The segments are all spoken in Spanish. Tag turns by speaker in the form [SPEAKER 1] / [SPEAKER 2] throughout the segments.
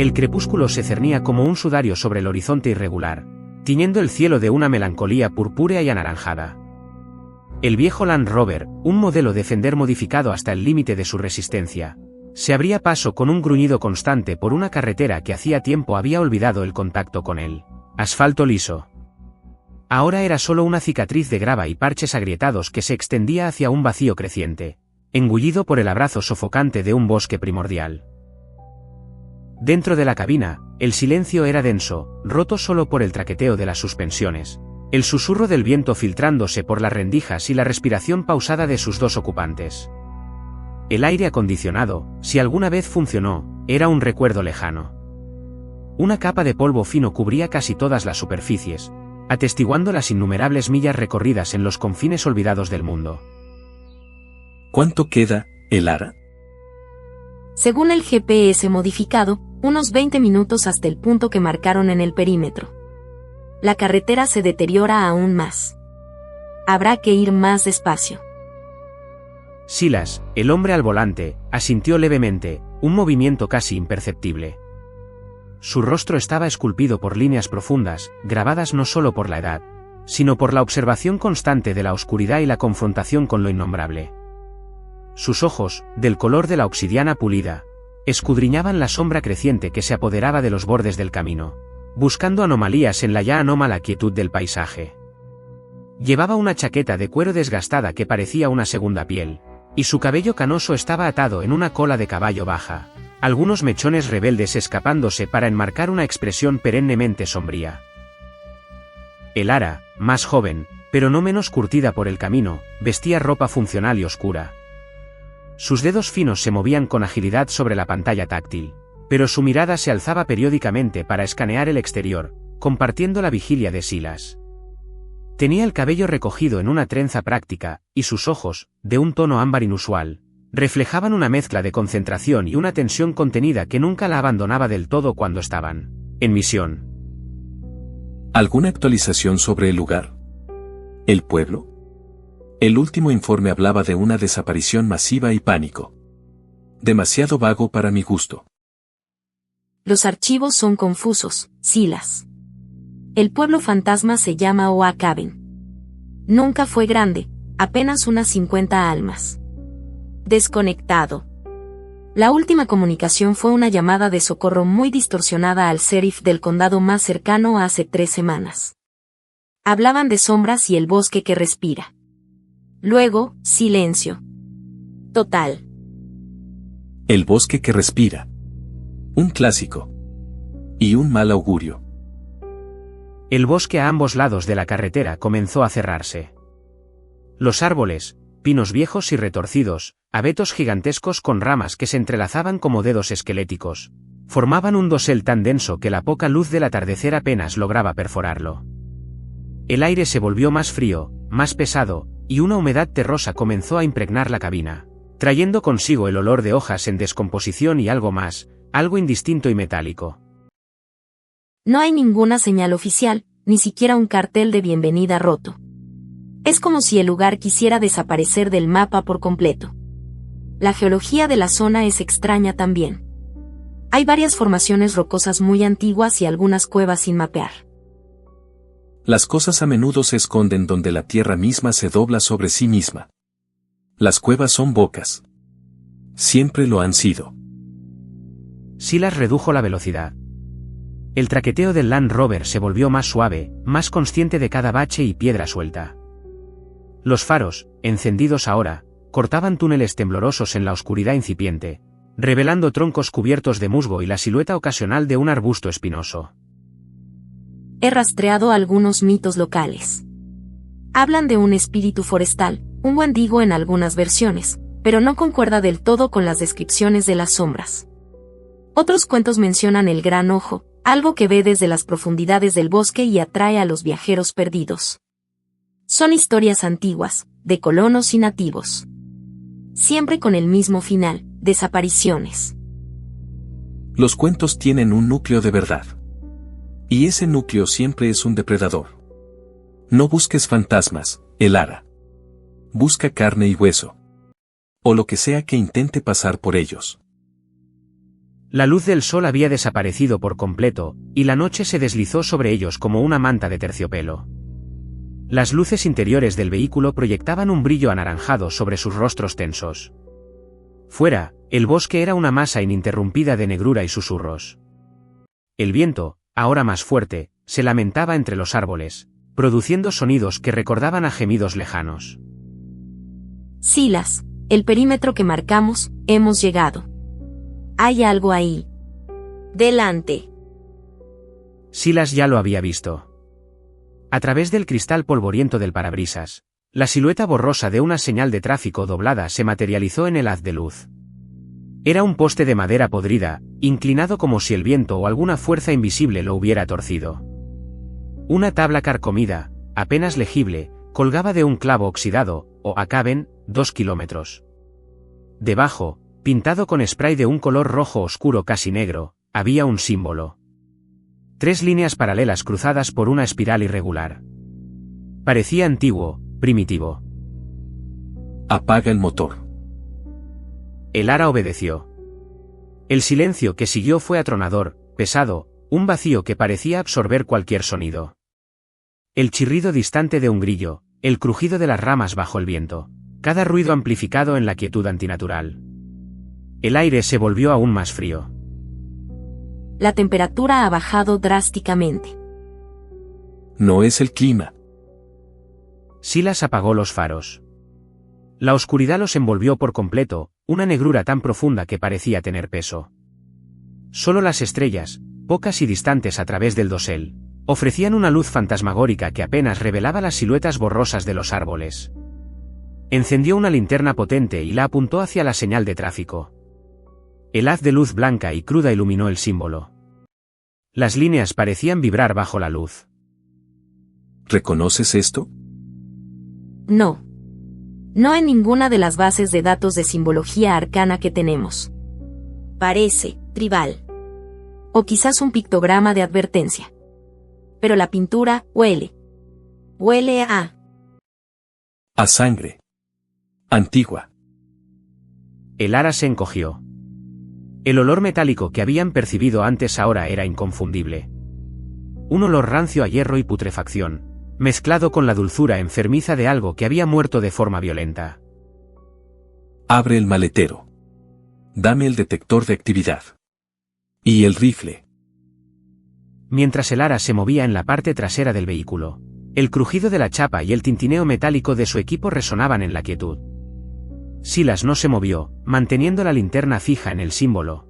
[SPEAKER 1] El crepúsculo se cernía como un sudario sobre el horizonte irregular, tiñendo el cielo de una melancolía purpúrea y anaranjada. El viejo Land Rover, un modelo Defender modificado hasta el límite de su resistencia, se abría paso con un gruñido constante por una carretera que hacía tiempo había olvidado el contacto con él. Asfalto liso. Ahora era solo una cicatriz de grava y parches agrietados que se extendía hacia un vacío creciente, engullido por el abrazo sofocante de un bosque primordial. Dentro de la cabina, el silencio era denso, roto solo por el traqueteo de las suspensiones, el susurro del viento filtrándose por las rendijas y la respiración pausada de sus dos ocupantes. El aire acondicionado, si alguna vez funcionó, era un recuerdo lejano. Una capa de polvo fino cubría casi todas las superficies, atestiguando las innumerables millas recorridas en los confines olvidados del mundo.
[SPEAKER 2] ¿Cuánto queda, Elara?
[SPEAKER 3] Según el GPS modificado, unos 20 minutos hasta el punto que marcaron en el perímetro. La carretera se deteriora aún más. Habrá que ir más despacio.
[SPEAKER 1] Silas, el hombre al volante, asintió levemente, un movimiento casi imperceptible. Su rostro estaba esculpido por líneas profundas, grabadas no solo por la edad, sino por la observación constante de la oscuridad y la confrontación con lo innombrable. Sus ojos, del color de la obsidiana pulida, escudriñaban la sombra creciente que se apoderaba de los bordes del camino, buscando anomalías en la ya anómala quietud del paisaje. Llevaba una chaqueta de cuero desgastada que parecía una segunda piel, y su cabello canoso estaba atado en una cola de caballo baja, algunos mechones rebeldes escapándose para enmarcar una expresión perennemente sombría. Elara, más joven, pero no menos curtida por el camino, vestía ropa funcional y oscura. Sus dedos finos se movían con agilidad sobre la pantalla táctil, pero su mirada se alzaba periódicamente para escanear el exterior, compartiendo la vigilia de Silas. Tenía el cabello recogido en una trenza práctica, y sus ojos, de un tono ámbar inusual, reflejaban una mezcla de concentración y una tensión contenida que nunca la abandonaba del todo cuando estaban en misión.
[SPEAKER 2] ¿Alguna actualización sobre el lugar? ¿El pueblo? El último informe hablaba de una desaparición masiva y pánico. Demasiado vago para mi gusto.
[SPEAKER 3] Los archivos son confusos, Silas. El pueblo fantasma se llama Oak Haven. Nunca fue grande, apenas unas 50 almas. Desconectado. La última comunicación fue una llamada de socorro muy distorsionada al sheriff del condado más cercano hace 3 semanas. Hablaban de sombras y el bosque que respira. Luego, silencio. Total.
[SPEAKER 2] El bosque que respira. Un clásico. Y un mal augurio.
[SPEAKER 1] El bosque a ambos lados de la carretera comenzó a cerrarse. Los árboles, pinos viejos y retorcidos, abetos gigantescos con ramas que se entrelazaban como dedos esqueléticos, formaban un dosel tan denso que la poca luz del atardecer apenas lograba perforarlo. El aire se volvió más frío, más pesado, y una humedad terrosa comenzó a impregnar la cabina, trayendo consigo el olor de hojas en descomposición y algo más, algo indistinto y metálico.
[SPEAKER 3] No hay ninguna señal oficial, ni siquiera un cartel de bienvenida roto. Es como si el lugar quisiera desaparecer del mapa por completo. La geología de la zona es extraña también. Hay varias formaciones rocosas muy antiguas y algunas cuevas sin mapear.
[SPEAKER 2] Las cosas a menudo se esconden donde la tierra misma se dobla sobre sí misma. Las cuevas son bocas. Siempre lo han sido.
[SPEAKER 1] Silas redujo la velocidad. El traqueteo del Land Rover se volvió más suave, más consciente de cada bache y piedra suelta. Los faros, encendidos ahora, cortaban túneles temblorosos en la oscuridad incipiente, revelando troncos cubiertos de musgo y la silueta ocasional de un arbusto espinoso.
[SPEAKER 3] He rastreado algunos mitos locales. Hablan de un espíritu forestal, un wendigo en algunas versiones, pero no concuerda del todo con las descripciones de las sombras. Otros cuentos mencionan el gran ojo, algo que ve desde las profundidades del bosque y atrae a los viajeros perdidos. Son historias antiguas, de colonos y nativos. Siempre con el mismo final, desapariciones.
[SPEAKER 2] Los cuentos tienen un núcleo de verdad. Y ese núcleo siempre es un depredador. No busques fantasmas, Elara. Busca carne y hueso. O lo que sea que intente pasar por ellos.
[SPEAKER 1] La luz del sol había desaparecido por completo, y la noche se deslizó sobre ellos como una manta de terciopelo. Las luces interiores del vehículo proyectaban un brillo anaranjado sobre sus rostros tensos. Fuera, el bosque era una masa ininterrumpida de negrura y susurros. El viento, ahora más fuerte, se lamentaba entre los árboles, produciendo sonidos que recordaban a gemidos lejanos.
[SPEAKER 3] Silas, el perímetro que marcamos, hemos llegado. Hay algo ahí. Delante.
[SPEAKER 1] Silas ya lo había visto. A través del cristal polvoriento del parabrisas, la silueta borrosa de una señal de tráfico doblada se materializó en el haz de luz. Era un poste de madera podrida, inclinado como si el viento o alguna fuerza invisible lo hubiera torcido. Una tabla carcomida, apenas legible, colgaba de un clavo oxidado, o acaben, 2 kilómetros. Debajo, pintado con spray de un color rojo oscuro casi negro, había un símbolo. 3 líneas paralelas cruzadas por una espiral irregular. Parecía antiguo, primitivo.
[SPEAKER 2] Apaga el motor.
[SPEAKER 1] El ara obedeció. El silencio que siguió fue atronador, pesado, un vacío que parecía absorber cualquier sonido. El chirrido distante de un grillo, el crujido de las ramas bajo el viento, cada ruido amplificado en la quietud antinatural. El aire se volvió aún más frío.
[SPEAKER 3] La temperatura ha bajado drásticamente.
[SPEAKER 2] No es el clima.
[SPEAKER 1] Silas apagó los faros. La oscuridad los envolvió por completo, una negrura tan profunda que parecía tener peso. Solo las estrellas, pocas y distantes a través del dosel, ofrecían una luz fantasmagórica que apenas revelaba las siluetas borrosas de los árboles. Encendió una linterna potente y la apuntó hacia la señal de tráfico. El haz de luz blanca y cruda iluminó el símbolo. Las líneas parecían vibrar bajo la luz.
[SPEAKER 2] ¿Reconoces esto?
[SPEAKER 3] No. No en ninguna de las bases de datos de simbología arcana que tenemos. Parece tribal. O quizás un pictograma de advertencia. Pero la pintura huele. Huele a
[SPEAKER 2] sangre. Antigua.
[SPEAKER 1] El ara se encogió. El olor metálico que habían percibido antes ahora era inconfundible. Un olor rancio a hierro y putrefacción, mezclado con la dulzura enfermiza de algo que había muerto de forma violenta.
[SPEAKER 2] Abre el maletero. Dame el detector de actividad. Y el rifle.
[SPEAKER 1] Mientras el ara se movía en la parte trasera del vehículo, el crujido de la chapa y el tintineo metálico de su equipo resonaban en la quietud. Silas no se movió, manteniendo la linterna fija en el símbolo.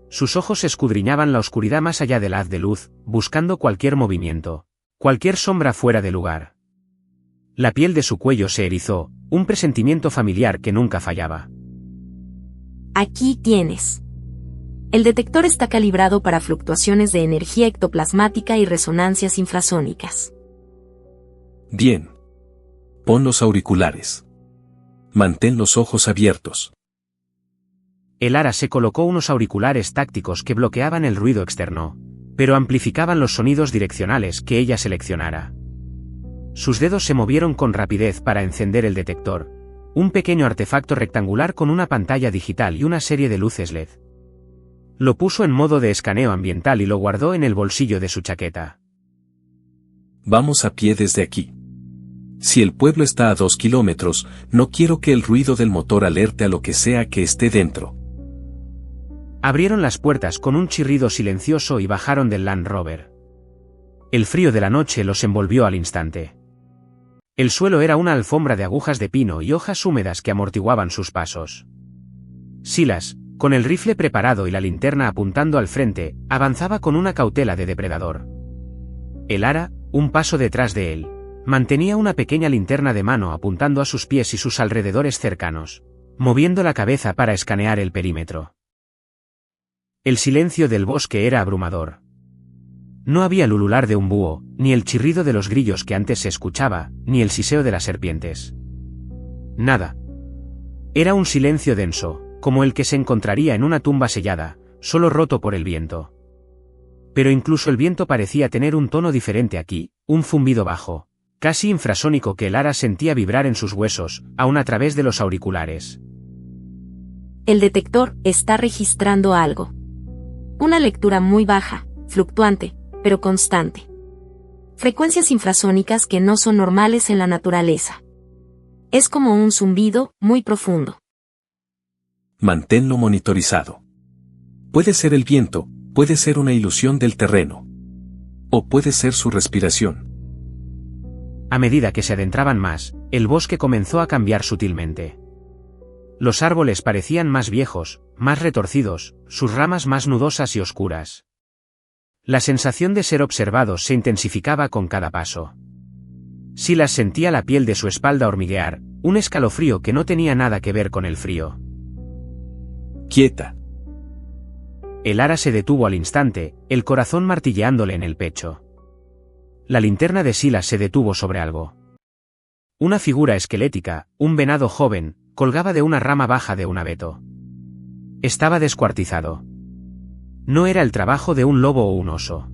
[SPEAKER 1] Sus ojos escudriñaban la oscuridad más allá del haz de luz, buscando cualquier movimiento, cualquier sombra fuera de lugar. La piel de su cuello se erizó, un presentimiento familiar que nunca fallaba.
[SPEAKER 3] Aquí tienes. El detector está calibrado para fluctuaciones de energía ectoplasmática y resonancias infrasónicas.
[SPEAKER 2] Bien. Pon los auriculares. Mantén los ojos abiertos.
[SPEAKER 1] El ara se colocó unos auriculares tácticos que bloqueaban el ruido externo, pero amplificaban los sonidos direccionales que ella seleccionara. Sus dedos se movieron con rapidez para encender el detector, un pequeño artefacto rectangular con una pantalla digital y una serie de luces LED. Lo puso en modo de escaneo ambiental y lo guardó en el bolsillo de su chaqueta.
[SPEAKER 2] Vamos a pie desde aquí. Si el pueblo está a 2 kilómetros, no quiero que el ruido del motor alerte a lo que sea que esté dentro.
[SPEAKER 1] Abrieron las puertas con un chirrido silencioso y bajaron del Land Rover. El frío de la noche los envolvió al instante. El suelo era una alfombra de agujas de pino y hojas húmedas que amortiguaban sus pasos. Silas, con el rifle preparado y la linterna apuntando al frente, avanzaba con una cautela de depredador. El ara, un paso detrás de él, mantenía una pequeña linterna de mano apuntando a sus pies y sus alrededores cercanos, moviendo la cabeza para escanear el perímetro. El silencio del bosque era abrumador. No había el ulular de un búho, ni el chirrido de los grillos que antes se escuchaba, ni el siseo de las serpientes. Nada. Era un silencio denso, como el que se encontraría en una tumba sellada, solo roto por el viento. Pero incluso el viento parecía tener un tono diferente aquí, un zumbido bajo, casi infrasónico que el ara sentía vibrar en sus huesos, aún a través de los auriculares.
[SPEAKER 3] El detector está registrando algo. Una lectura muy baja, fluctuante, pero constante. Frecuencias infrasónicas que no son normales en la naturaleza. Es como un zumbido muy profundo.
[SPEAKER 2] Manténlo monitorizado. Puede ser el viento, puede ser una ilusión del terreno. O puede ser su respiración.
[SPEAKER 1] A medida que se adentraban más, el bosque comenzó a cambiar sutilmente. Los árboles parecían más viejos, más retorcidos, sus ramas más nudosas y oscuras. La sensación de ser observados se intensificaba con cada paso. Silas sentía la piel de su espalda hormiguear, un escalofrío que no tenía nada que ver con el frío.
[SPEAKER 2] Quieta.
[SPEAKER 1] El ara se detuvo al instante, el corazón martilleándole en el pecho. La linterna de Silas se detuvo sobre algo. Una figura esquelética, un venado joven, colgaba de una rama baja de un abeto. Estaba descuartizado. No era el trabajo de un lobo o un oso.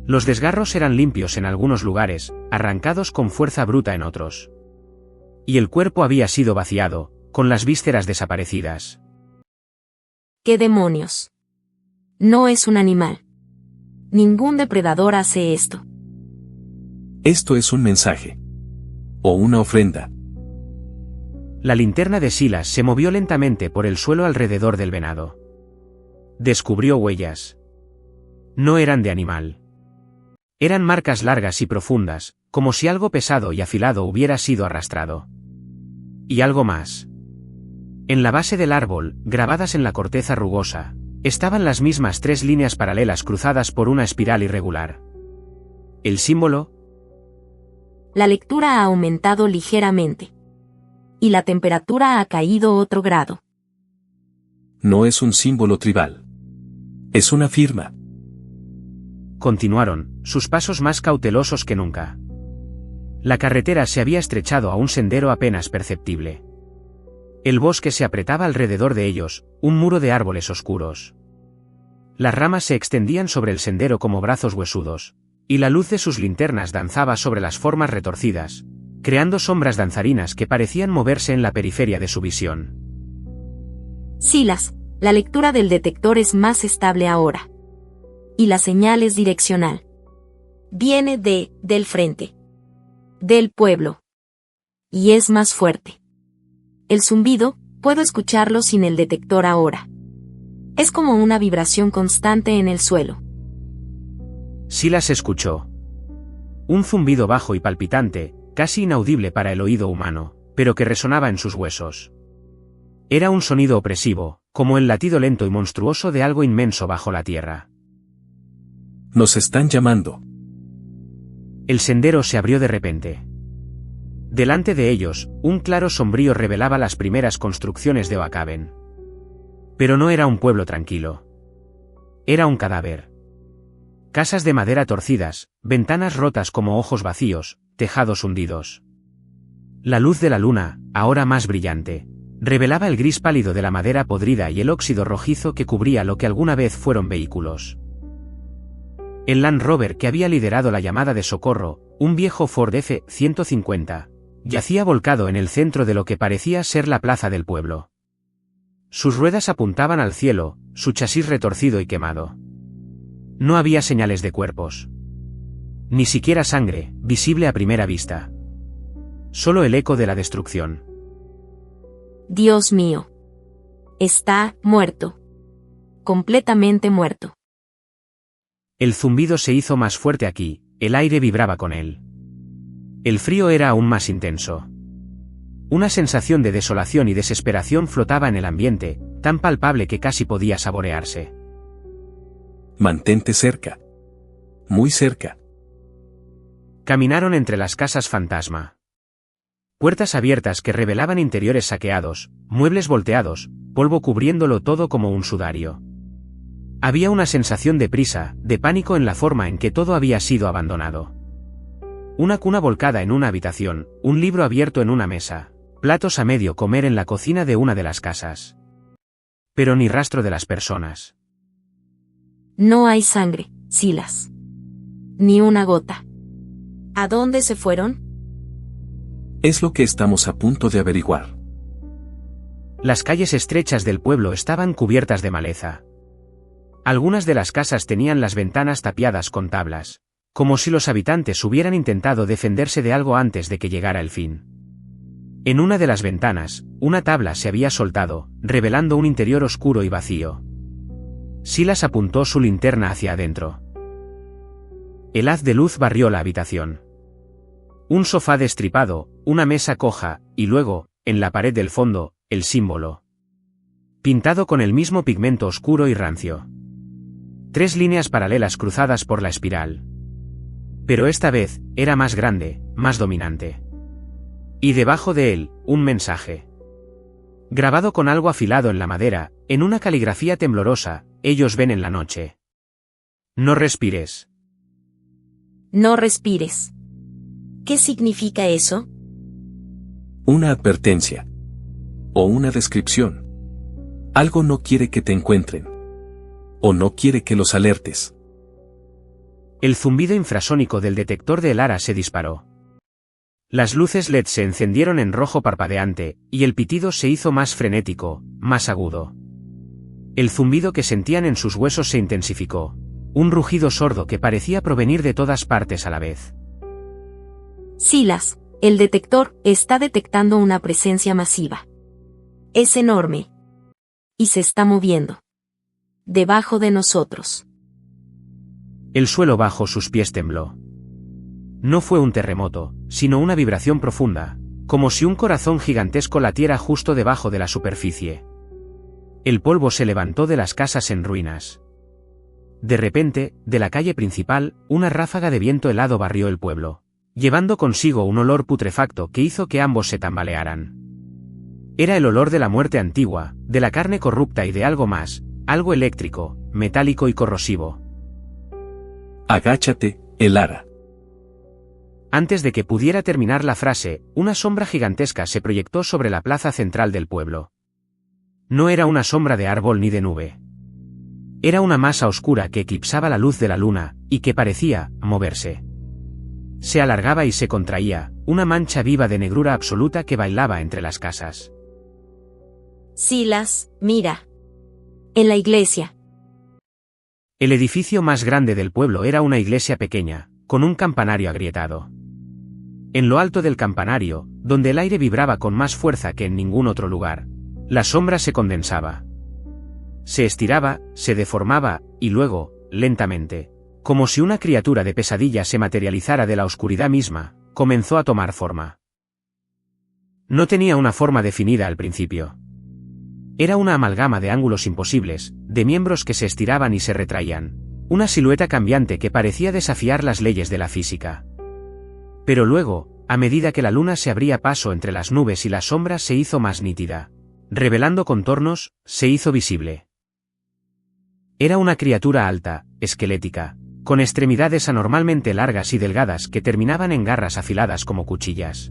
[SPEAKER 1] Los desgarros eran limpios en algunos lugares, arrancados con fuerza bruta en otros. Y el cuerpo había sido vaciado, con las vísceras desaparecidas.
[SPEAKER 3] ¿Qué demonios? No es un animal. Ningún depredador hace esto.
[SPEAKER 2] Esto es un mensaje. O una ofrenda.
[SPEAKER 1] La linterna de Silas se movió lentamente por el suelo alrededor del venado. Descubrió huellas. No eran de animal. Eran marcas largas y profundas, como si algo pesado y afilado hubiera sido arrastrado. Y algo más. En la base del árbol, grabadas en la corteza rugosa, estaban las mismas 3 líneas paralelas cruzadas por una espiral irregular. El símbolo.
[SPEAKER 3] La lectura ha aumentado ligeramente. Y la temperatura ha caído otro grado.
[SPEAKER 2] No es un símbolo tribal. Es una firma.
[SPEAKER 1] Continuaron, sus pasos más cautelosos que nunca. La carretera se había estrechado a un sendero apenas perceptible. El bosque se apretaba alrededor de ellos, un muro de árboles oscuros. Las ramas se extendían sobre el sendero como brazos huesudos, y la luz de sus linternas danzaba sobre las formas retorcidas, creando sombras danzarinas que parecían moverse en la periferia de su visión.
[SPEAKER 3] Silas, la lectura del detector es más estable ahora. Y la señal es direccional. Viene del frente. Del pueblo. Y es más fuerte. El zumbido, puedo escucharlo sin el detector ahora. Es como una vibración constante en el suelo.
[SPEAKER 1] Silas escuchó. Un zumbido bajo y palpitante, casi inaudible para el oído humano, pero que resonaba en sus huesos. Era un sonido opresivo, como el latido lento y monstruoso de algo inmenso bajo la tierra.
[SPEAKER 2] Nos están llamando.
[SPEAKER 1] El sendero se abrió de repente. Delante de ellos, un claro sombrío revelaba las primeras construcciones de Oacaven. Pero no era un pueblo tranquilo. Era un cadáver. Casas de madera torcidas, ventanas rotas como ojos vacíos, tejados hundidos. La luz de la luna, ahora más brillante, revelaba el gris pálido de la madera podrida y el óxido rojizo que cubría lo que alguna vez fueron vehículos. El Land Rover que había liderado la llamada de socorro, un viejo Ford F-150, yacía volcado en el centro de lo que parecía ser la plaza del pueblo. Sus ruedas apuntaban al cielo, su chasis retorcido y quemado. No había señales de cuerpos. Ni siquiera sangre, visible a primera vista. Solo el eco de la destrucción.
[SPEAKER 3] Dios mío. Está muerto. Completamente muerto.
[SPEAKER 1] El zumbido se hizo más fuerte aquí, el aire vibraba con él. El frío era aún más intenso. Una sensación de desolación y desesperación flotaba en el ambiente, tan palpable que casi podía saborearse.
[SPEAKER 2] Mantente cerca. Muy cerca.
[SPEAKER 1] Caminaron entre las casas fantasma. Puertas abiertas que revelaban interiores saqueados, muebles volteados, polvo cubriéndolo todo como un sudario. Había una sensación de prisa, de pánico en la forma en que todo había sido abandonado. Una cuna volcada en una habitación, un libro abierto en una mesa, platos a medio comer en la cocina de una de las casas. Pero ni rastro de las personas.
[SPEAKER 3] No hay sangre, Silas. Ni una gota. ¿A dónde se fueron?
[SPEAKER 2] Es lo que estamos a punto de averiguar.
[SPEAKER 1] Las calles estrechas del pueblo estaban cubiertas de maleza. Algunas de las casas tenían las ventanas tapiadas con tablas, como si los habitantes hubieran intentado defenderse de algo antes de que llegara el fin. En una de las ventanas, una tabla se había soltado, revelando un interior oscuro y vacío. Silas apuntó su linterna hacia adentro. El haz de luz barrió la habitación. Un sofá destripado, una mesa coja, y luego, en la pared del fondo, el símbolo. Pintado con el mismo pigmento oscuro y rancio. 3 líneas paralelas cruzadas por la espiral. Pero esta vez, era más grande, más dominante. Y debajo de él, un mensaje. Grabado con algo afilado en la madera, en una caligrafía temblorosa: ellos ven en la noche. No respires.
[SPEAKER 3] No respires. ¿Qué significa eso?
[SPEAKER 2] Una advertencia. O una descripción. Algo no quiere que te encuentren. O no quiere que los alertes.
[SPEAKER 1] El zumbido infrasónico del detector de Elara se disparó. Las luces LED se encendieron en rojo parpadeante, y el pitido se hizo más frenético, más agudo. El zumbido que sentían en sus huesos se intensificó. Un rugido sordo que parecía provenir de todas partes a la vez.
[SPEAKER 3] Silas, el detector está detectando una presencia masiva. Es enorme. Y se está moviendo. Debajo de nosotros.
[SPEAKER 1] El suelo bajo sus pies tembló. No fue un terremoto, sino una vibración profunda, como si un corazón gigantesco latiera justo debajo de la superficie. El polvo se levantó de las casas en ruinas. De repente, de la calle principal, una ráfaga de viento helado barrió el pueblo, llevando consigo un olor putrefacto que hizo que ambos se tambalearan. Era el olor de la muerte antigua, de la carne corrupta y de algo más, algo eléctrico, metálico y corrosivo.
[SPEAKER 2] Agáchate, Elara.
[SPEAKER 1] Antes de que pudiera terminar la frase, una sombra gigantesca se proyectó sobre la plaza central del pueblo. No era una sombra de árbol ni de nube. Era una masa oscura que eclipsaba la luz de la luna, y que parecía moverse. Se alargaba y se contraía, una mancha viva de negrura absoluta que bailaba entre las casas.
[SPEAKER 3] Silas, mira. En la iglesia.
[SPEAKER 1] El edificio más grande del pueblo era una iglesia pequeña, con un campanario agrietado. En lo alto del campanario, donde el aire vibraba con más fuerza que en ningún otro lugar, la sombra se condensaba. Se estiraba, se deformaba, y luego, lentamente, como si una criatura de pesadilla se materializara de la oscuridad misma, comenzó a tomar forma. No tenía una forma definida al principio. Era una amalgama de ángulos imposibles, de miembros que se estiraban y se retraían, una silueta cambiante que parecía desafiar las leyes de la física. Pero luego, a medida que la luna se abría paso entre las nubes y la sombra se hizo más nítida, revelando contornos, se hizo visible. Era una criatura alta, esquelética, con extremidades anormalmente largas y delgadas que terminaban en garras afiladas como cuchillas.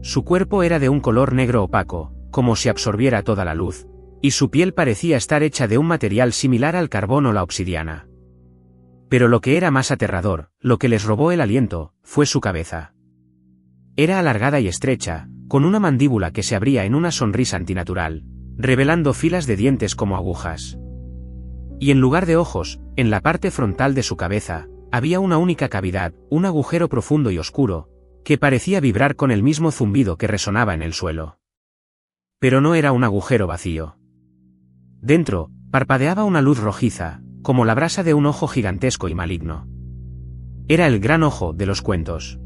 [SPEAKER 1] Su cuerpo era de un color negro opaco, como si absorbiera toda la luz, y su piel parecía estar hecha de un material similar al carbón o la obsidiana. Pero lo que era más aterrador, lo que les robó el aliento, fue su cabeza. Era alargada y estrecha, con una mandíbula que se abría en una sonrisa antinatural, revelando filas de dientes como agujas. Y en lugar de ojos, en la parte frontal de su cabeza, había una única cavidad, un agujero profundo y oscuro, que parecía vibrar con el mismo zumbido que resonaba en el suelo. Pero no era un agujero vacío. Dentro, parpadeaba una luz rojiza, como la brasa de un ojo gigantesco y maligno. Era el gran ojo de los cuentos.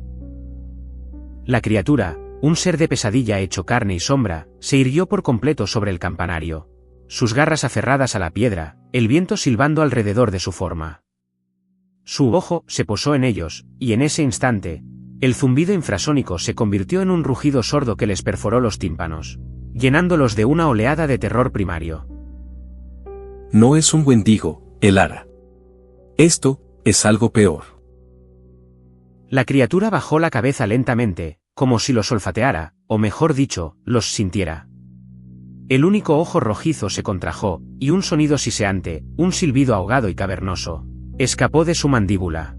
[SPEAKER 1] La criatura, un ser de pesadilla hecho carne y sombra, se irguió por completo sobre el campanario, sus garras aferradas a la piedra, el viento silbando alrededor de su forma. Su ojo se posó en ellos, y en ese instante, el zumbido infrasónico se convirtió en un rugido sordo que les perforó los tímpanos, llenándolos de una oleada de terror primario.
[SPEAKER 2] No es un Wendigo, Elara. Esto es algo peor.
[SPEAKER 1] La criatura bajó la cabeza lentamente, como si los olfateara, o mejor dicho, los sintiera. El único ojo rojizo se contrajo, y un sonido siseante, un silbido ahogado y cavernoso, escapó de su mandíbula.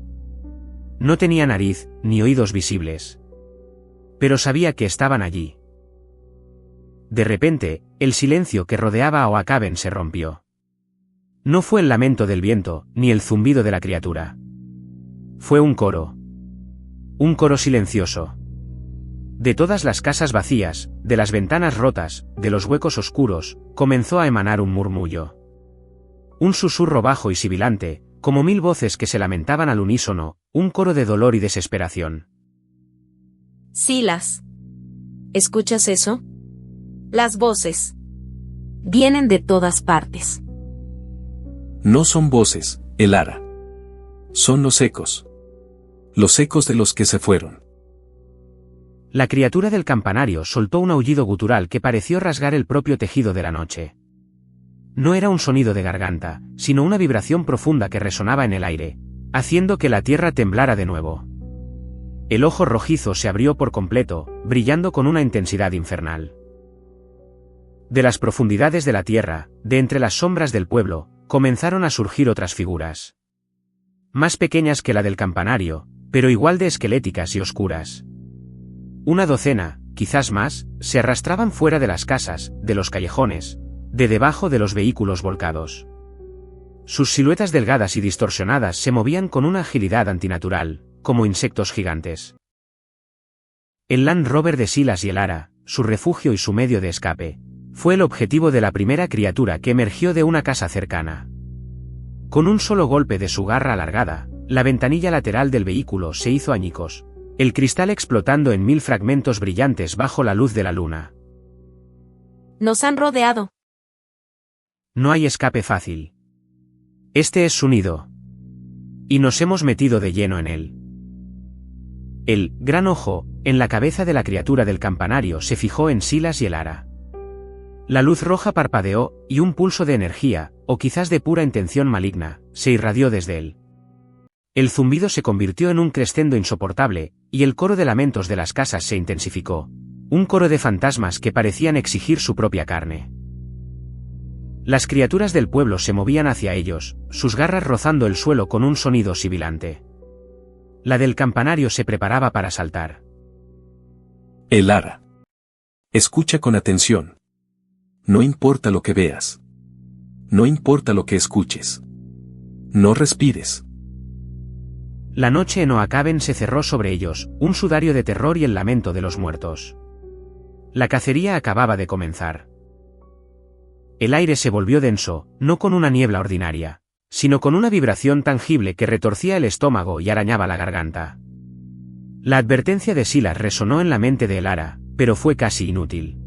[SPEAKER 1] No tenía nariz, ni oídos visibles. Pero sabía que estaban allí. De repente, el silencio que rodeaba a Oakaben se rompió. No fue el lamento del viento, ni el zumbido de la criatura. Fue un coro. Un coro silencioso. De todas las casas vacías, de las ventanas rotas, de los huecos oscuros, comenzó a emanar un murmullo. Un susurro bajo y sibilante, como 1000 voces que se lamentaban al unísono, un coro de dolor y desesperación.
[SPEAKER 3] Silas. ¿Escuchas eso? Las voces. Vienen de todas partes.
[SPEAKER 2] No son voces, Elara. Son los ecos. Los ecos de los que se fueron.
[SPEAKER 1] La criatura del campanario soltó un aullido gutural que pareció rasgar el propio tejido de la noche. No era un sonido de garganta, sino una vibración profunda que resonaba en el aire, haciendo que la tierra temblara de nuevo. El ojo rojizo se abrió por completo, brillando con una intensidad infernal. De las profundidades de la tierra, de entre las sombras del pueblo, comenzaron a surgir otras figuras. Más pequeñas que la del campanario, pero igual de esqueléticas y oscuras. Una docena, quizás más, se arrastraban fuera de las casas, de los callejones, de debajo de los vehículos volcados. Sus siluetas delgadas y distorsionadas se movían con una agilidad antinatural, como insectos gigantes. El Land Rover de Silas y Elara, su refugio y su medio de escape, fue el objetivo de la primera criatura que emergió de una casa cercana. Con un solo golpe de su garra alargada, la ventanilla lateral del vehículo se hizo añicos, el cristal explotando en 1000 fragmentos brillantes bajo la luz de la luna.
[SPEAKER 3] Nos han rodeado.
[SPEAKER 1] No hay escape fácil. Este es su nido. Y nos hemos metido de lleno en él. El gran ojo, en la cabeza de la criatura del campanario, se fijó en Silas y Elara. La luz roja parpadeó, y un pulso de energía, o quizás de pura intención maligna, se irradió desde él. El zumbido se convirtió en un crescendo insoportable, y el coro de lamentos de las casas se intensificó. Un coro de fantasmas que parecían exigir su propia carne. Las criaturas del pueblo se movían hacia ellos, sus garras rozando el suelo con un sonido sibilante. La del campanario se preparaba para saltar.
[SPEAKER 2] Elara. Escucha con atención. No importa lo que veas. No importa lo que escuches. No respires.
[SPEAKER 1] La noche en Oacaben se cerró sobre ellos, un sudario de terror y el lamento de los muertos. La cacería acababa de comenzar. El aire se volvió denso, no con una niebla ordinaria, sino con una vibración tangible que retorcía el estómago y arañaba la garganta. La advertencia de Silas resonó en la mente de Elara, pero fue casi inútil.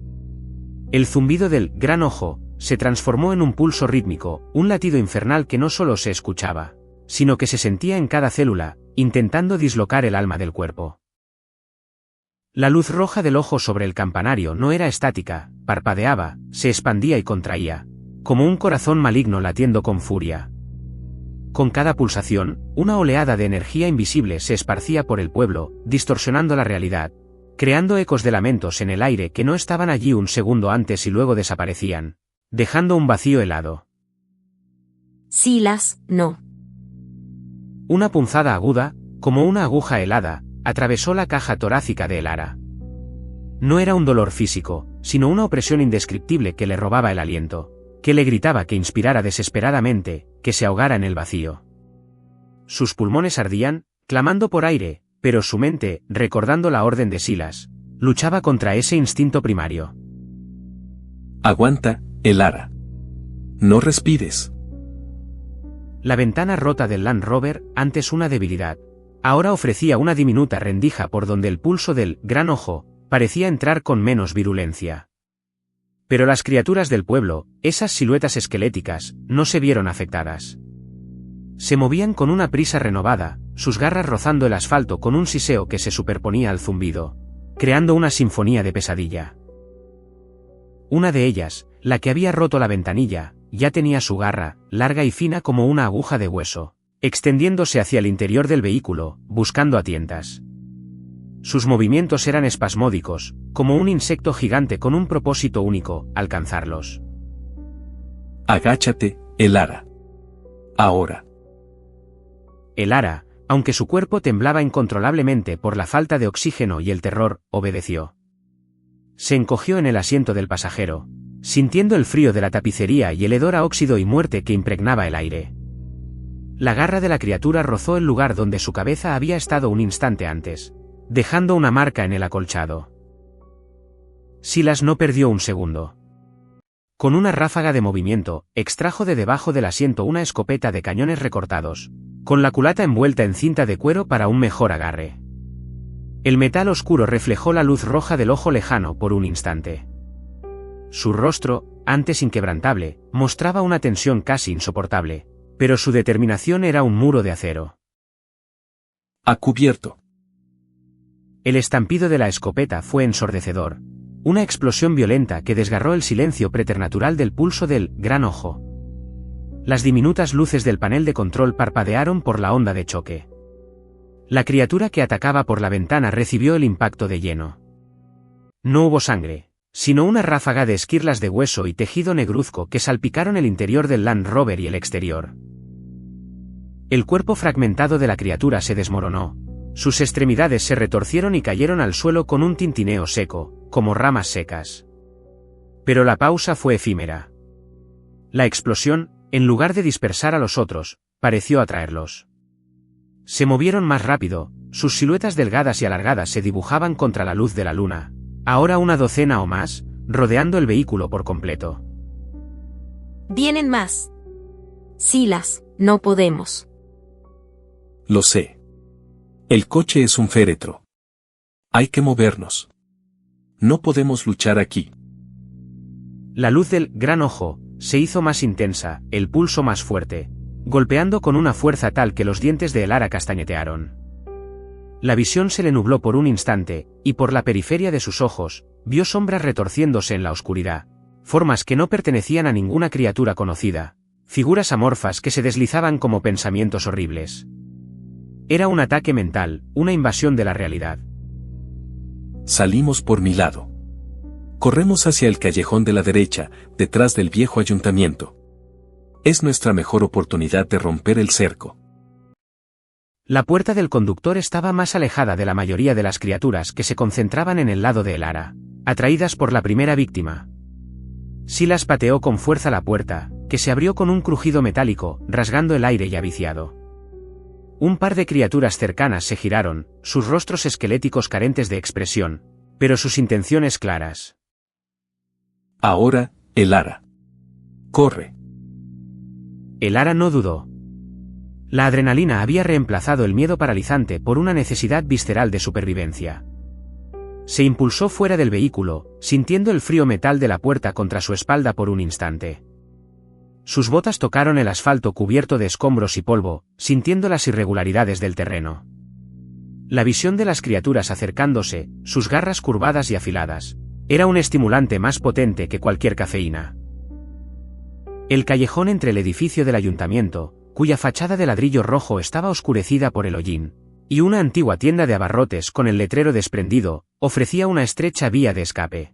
[SPEAKER 1] El zumbido del gran ojo se transformó en un pulso rítmico, un latido infernal que no solo se escuchaba, sino que se sentía en cada célula, intentando dislocar el alma del cuerpo. La luz roja del ojo sobre el campanario no era estática, parpadeaba, se expandía y contraía, como un corazón maligno latiendo con furia. Con cada pulsación, una oleada de energía invisible se esparcía por el pueblo, distorsionando la realidad, creando ecos de lamentos en el aire que no estaban allí un segundo antes y luego desaparecían, dejando un vacío helado.
[SPEAKER 3] Silas, no.
[SPEAKER 1] Una punzada aguda, como una aguja helada, atravesó la caja torácica de Elara. No era un dolor físico, sino una opresión indescriptible que le robaba el aliento, que le gritaba que inspirara desesperadamente, que se ahogara en el vacío. Sus pulmones ardían, clamando por aire, pero su mente, recordando la orden de Silas, luchaba contra ese instinto primario.
[SPEAKER 2] Aguanta, Elara. No respires.
[SPEAKER 1] La ventana rota del Land Rover, antes una debilidad, ahora ofrecía una diminuta rendija por donde el pulso del gran ojo parecía entrar con menos virulencia. Pero las criaturas del pueblo, esas siluetas esqueléticas, no se vieron afectadas. Se movían con una prisa renovada, sus garras rozando el asfalto con un siseo que se superponía al zumbido, creando una sinfonía de pesadilla. Una de ellas, la que había roto la ventanilla, ya tenía su garra, larga y fina como una aguja de hueso, extendiéndose hacia el interior del vehículo, buscando a tientas. Sus movimientos eran espasmódicos, como un insecto gigante con un propósito único, alcanzarlos.
[SPEAKER 2] Agáchate, Elara. Ahora.
[SPEAKER 1] Elara, aunque su cuerpo temblaba incontrolablemente por la falta de oxígeno y el terror, obedeció. Se encogió en el asiento del pasajero, sintiendo el frío de la tapicería y el hedor a óxido y muerte que impregnaba el aire. La garra de la criatura rozó el lugar donde su cabeza había estado un instante antes, dejando una marca en el acolchado. Silas no perdió un segundo. Con una ráfaga de movimiento, extrajo de debajo del asiento una escopeta de cañones recortados, con la culata envuelta en cinta de cuero para un mejor agarre. El metal oscuro reflejó la luz roja del ojo lejano por un instante. Su rostro, antes inquebrantable, mostraba una tensión casi insoportable, pero su determinación era un muro de acero.
[SPEAKER 2] A cubierto.
[SPEAKER 1] El estampido de la escopeta fue ensordecedor. Una explosión violenta que desgarró el silencio preternatural del pulso del Gran Ojo. Las diminutas luces del panel de control parpadearon por la onda de choque. La criatura que atacaba por la ventana recibió el impacto de lleno. No hubo sangre, sino una ráfaga de esquirlas de hueso y tejido negruzco que salpicaron el interior del Land Rover y el exterior. El cuerpo fragmentado de la criatura se desmoronó. Sus extremidades se retorcieron y cayeron al suelo con un tintineo seco, como ramas secas. Pero la pausa fue efímera. La explosión, en lugar de dispersar a los otros, pareció atraerlos. Se movieron más rápido, sus siluetas delgadas y alargadas se dibujaban contra la luz de la luna, ahora una docena o más, rodeando el vehículo por completo.
[SPEAKER 3] Vienen más. Silas, no podemos.
[SPEAKER 2] Lo sé. El coche es un féretro. Hay que movernos. No podemos luchar aquí.
[SPEAKER 1] La luz del Gran Ojo se hizo más intensa, el pulso más fuerte, golpeando con una fuerza tal que los dientes de Elara castañetearon. La visión se le nubló por un instante, y por la periferia de sus ojos, vio sombras retorciéndose en la oscuridad, formas que no pertenecían a ninguna criatura conocida, figuras amorfas que se deslizaban como pensamientos horribles. Era un ataque mental, una invasión de la realidad.
[SPEAKER 2] Salimos por mi lado. Corremos hacia el callejón de la derecha, detrás del viejo ayuntamiento. Es nuestra mejor oportunidad de romper el cerco.
[SPEAKER 1] La puerta del conductor estaba más alejada de la mayoría de las criaturas que se concentraban en el lado de Elara, atraídas por la primera víctima. Silas pateó con fuerza la puerta, que se abrió con un crujido metálico, rasgando el aire ya viciado. Un par de criaturas cercanas se giraron, sus rostros esqueléticos carentes de expresión, pero sus intenciones claras.
[SPEAKER 2] Ahora, Elara. Corre.
[SPEAKER 1] Elara no dudó. La adrenalina había reemplazado el miedo paralizante por una necesidad visceral de supervivencia. Se impulsó fuera del vehículo, sintiendo el frío metal de la puerta contra su espalda por un instante. Sus botas tocaron el asfalto cubierto de escombros y polvo, sintiendo las irregularidades del terreno. La visión de las criaturas acercándose, sus garras curvadas y afiladas, era un estimulante más potente que cualquier cafeína. El callejón entre el edificio del ayuntamiento, cuya fachada de ladrillo rojo estaba oscurecida por el hollín, y una antigua tienda de abarrotes con el letrero desprendido, ofrecía una estrecha vía de escape.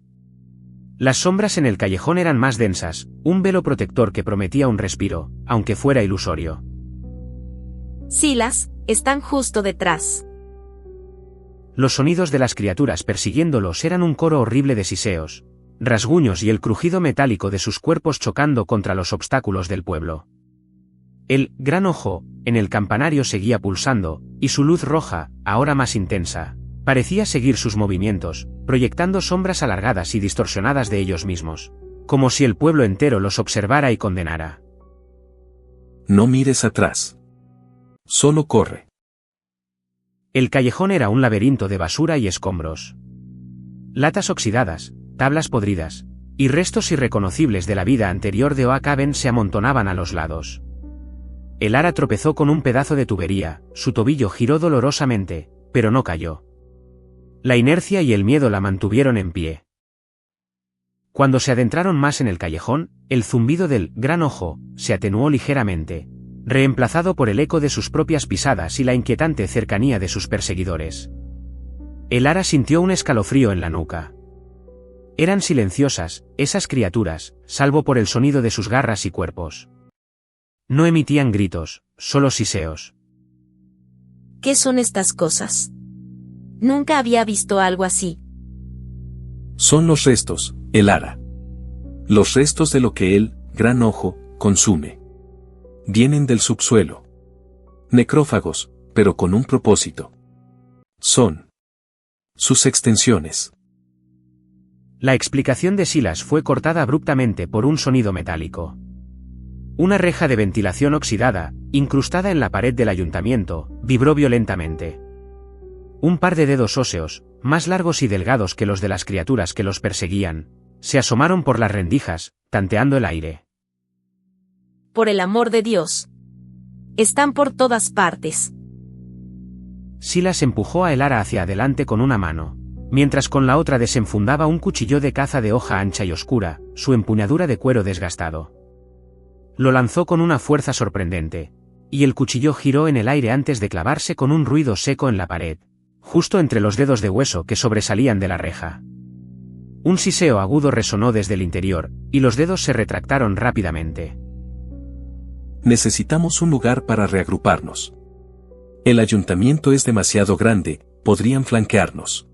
[SPEAKER 1] Las sombras en el callejón eran más densas, un velo protector que prometía un respiro, aunque fuera ilusorio.
[SPEAKER 3] Silas, están justo detrás.
[SPEAKER 1] Los sonidos de las criaturas persiguiéndolos eran un coro horrible de siseos, rasguños y el crujido metálico de sus cuerpos chocando contra los obstáculos del pueblo. El Gran Ojo, en el campanario seguía pulsando, y su luz roja, ahora más intensa, parecía seguir sus movimientos, proyectando sombras alargadas y distorsionadas de ellos mismos, como si el pueblo entero los observara y condenara.
[SPEAKER 2] No mires atrás. Solo corre.
[SPEAKER 1] El callejón era un laberinto de basura y escombros. Latas oxidadas, tablas podridas, y restos irreconocibles de la vida anterior de Oakaben se amontonaban a los lados. Elara tropezó con un pedazo de tubería, su tobillo giró dolorosamente, pero no cayó. La inercia y el miedo la mantuvieron en pie. Cuando se adentraron más en el callejón, el zumbido del Gran Ojo se atenuó ligeramente, reemplazado por el eco de sus propias pisadas y la inquietante cercanía de sus perseguidores. Elara sintió un escalofrío en la nuca. Eran silenciosas, esas criaturas, salvo por el sonido de sus garras y cuerpos. No emitían gritos, solo siseos.
[SPEAKER 3] ¿Qué son estas cosas? Nunca había visto algo así.
[SPEAKER 2] Son los restos, Elara. Los restos de lo que el gran ojo consume vienen del subsuelo. Necrófagos, pero con un propósito. Son sus extensiones.
[SPEAKER 1] La explicación de Silas fue cortada abruptamente por un sonido metálico. Una reja de ventilación oxidada, incrustada en la pared del ayuntamiento, vibró violentamente. Un par de dedos óseos, más largos y delgados que los de las criaturas que los perseguían, se asomaron por las rendijas, tanteando el aire.
[SPEAKER 3] Por el amor de Dios. Están por todas partes.
[SPEAKER 1] Silas empujó a Elara hacia adelante con una mano, mientras con la otra desenfundaba un cuchillo de caza de hoja ancha y oscura, su empuñadura de cuero desgastado. Lo lanzó con una fuerza sorprendente, y el cuchillo giró en el aire antes de clavarse con un ruido seco en la pared, justo entre los dedos de hueso que sobresalían de la reja. Un siseo agudo resonó desde el interior, y los dedos se retractaron rápidamente.
[SPEAKER 2] Necesitamos un lugar para reagruparnos. El ayuntamiento es demasiado grande, podrían flanquearnos.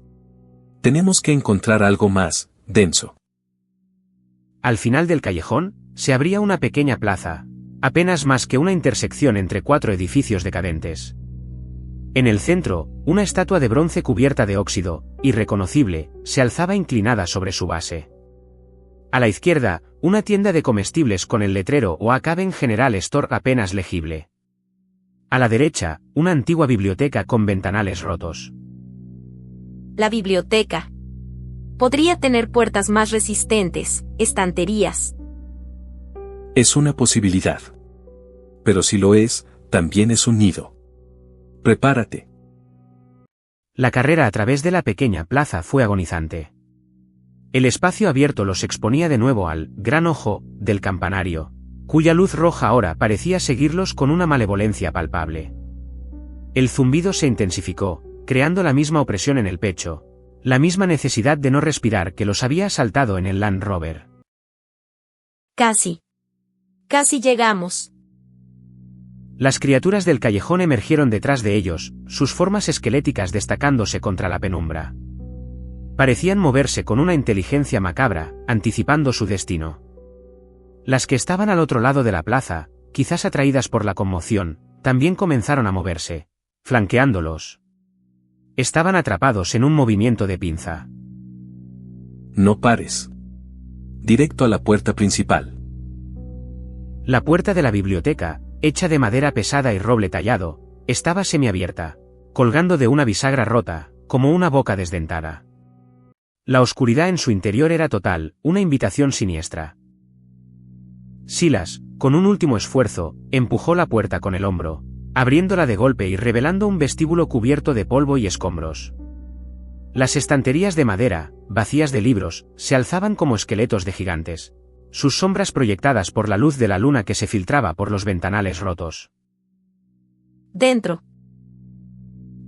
[SPEAKER 2] Tenemos que encontrar algo más denso.
[SPEAKER 1] Al final del callejón, se abría una pequeña plaza, apenas más que una intersección entre 4 edificios decadentes. En el centro, una estatua de bronce cubierta de óxido, irreconocible, se alzaba inclinada sobre su base. A la izquierda, una tienda de comestibles con el letrero Oak-Haven General Store apenas legible. A la derecha, una antigua biblioteca con ventanales rotos.
[SPEAKER 3] La biblioteca. Podría tener puertas más resistentes, estanterías.
[SPEAKER 2] Es una posibilidad. Pero si lo es, también es un nido. Prepárate.
[SPEAKER 1] La carrera a través de la pequeña plaza fue agonizante. El espacio abierto los exponía de nuevo al gran ojo del campanario, cuya luz roja ahora parecía seguirlos con una malevolencia palpable. El zumbido se intensificó, creando la misma opresión en el pecho, la misma necesidad de no respirar que los había asaltado en el Land Rover.
[SPEAKER 3] Casi llegamos.
[SPEAKER 1] Las criaturas del callejón emergieron detrás de ellos, sus formas esqueléticas destacándose contra la penumbra. Parecían moverse con una inteligencia macabra, anticipando su destino. Las que estaban al otro lado de la plaza, quizás atraídas por la conmoción, también comenzaron a moverse, flanqueándolos. Estaban atrapados en un movimiento de pinza.
[SPEAKER 2] No pares. Directo a la puerta principal.
[SPEAKER 1] La puerta de la biblioteca, hecha de madera pesada y roble tallado, estaba semiabierta, colgando de una bisagra rota, como una boca desdentada. La oscuridad en su interior era total, una invitación siniestra. Silas, con un último esfuerzo, empujó la puerta con el hombro, abriéndola de golpe y revelando un vestíbulo cubierto de polvo y escombros. Las estanterías de madera, vacías de libros, se alzaban como esqueletos de gigantes, sus sombras proyectadas por la luz de la luna que se filtraba por los ventanales rotos.
[SPEAKER 3] Dentro.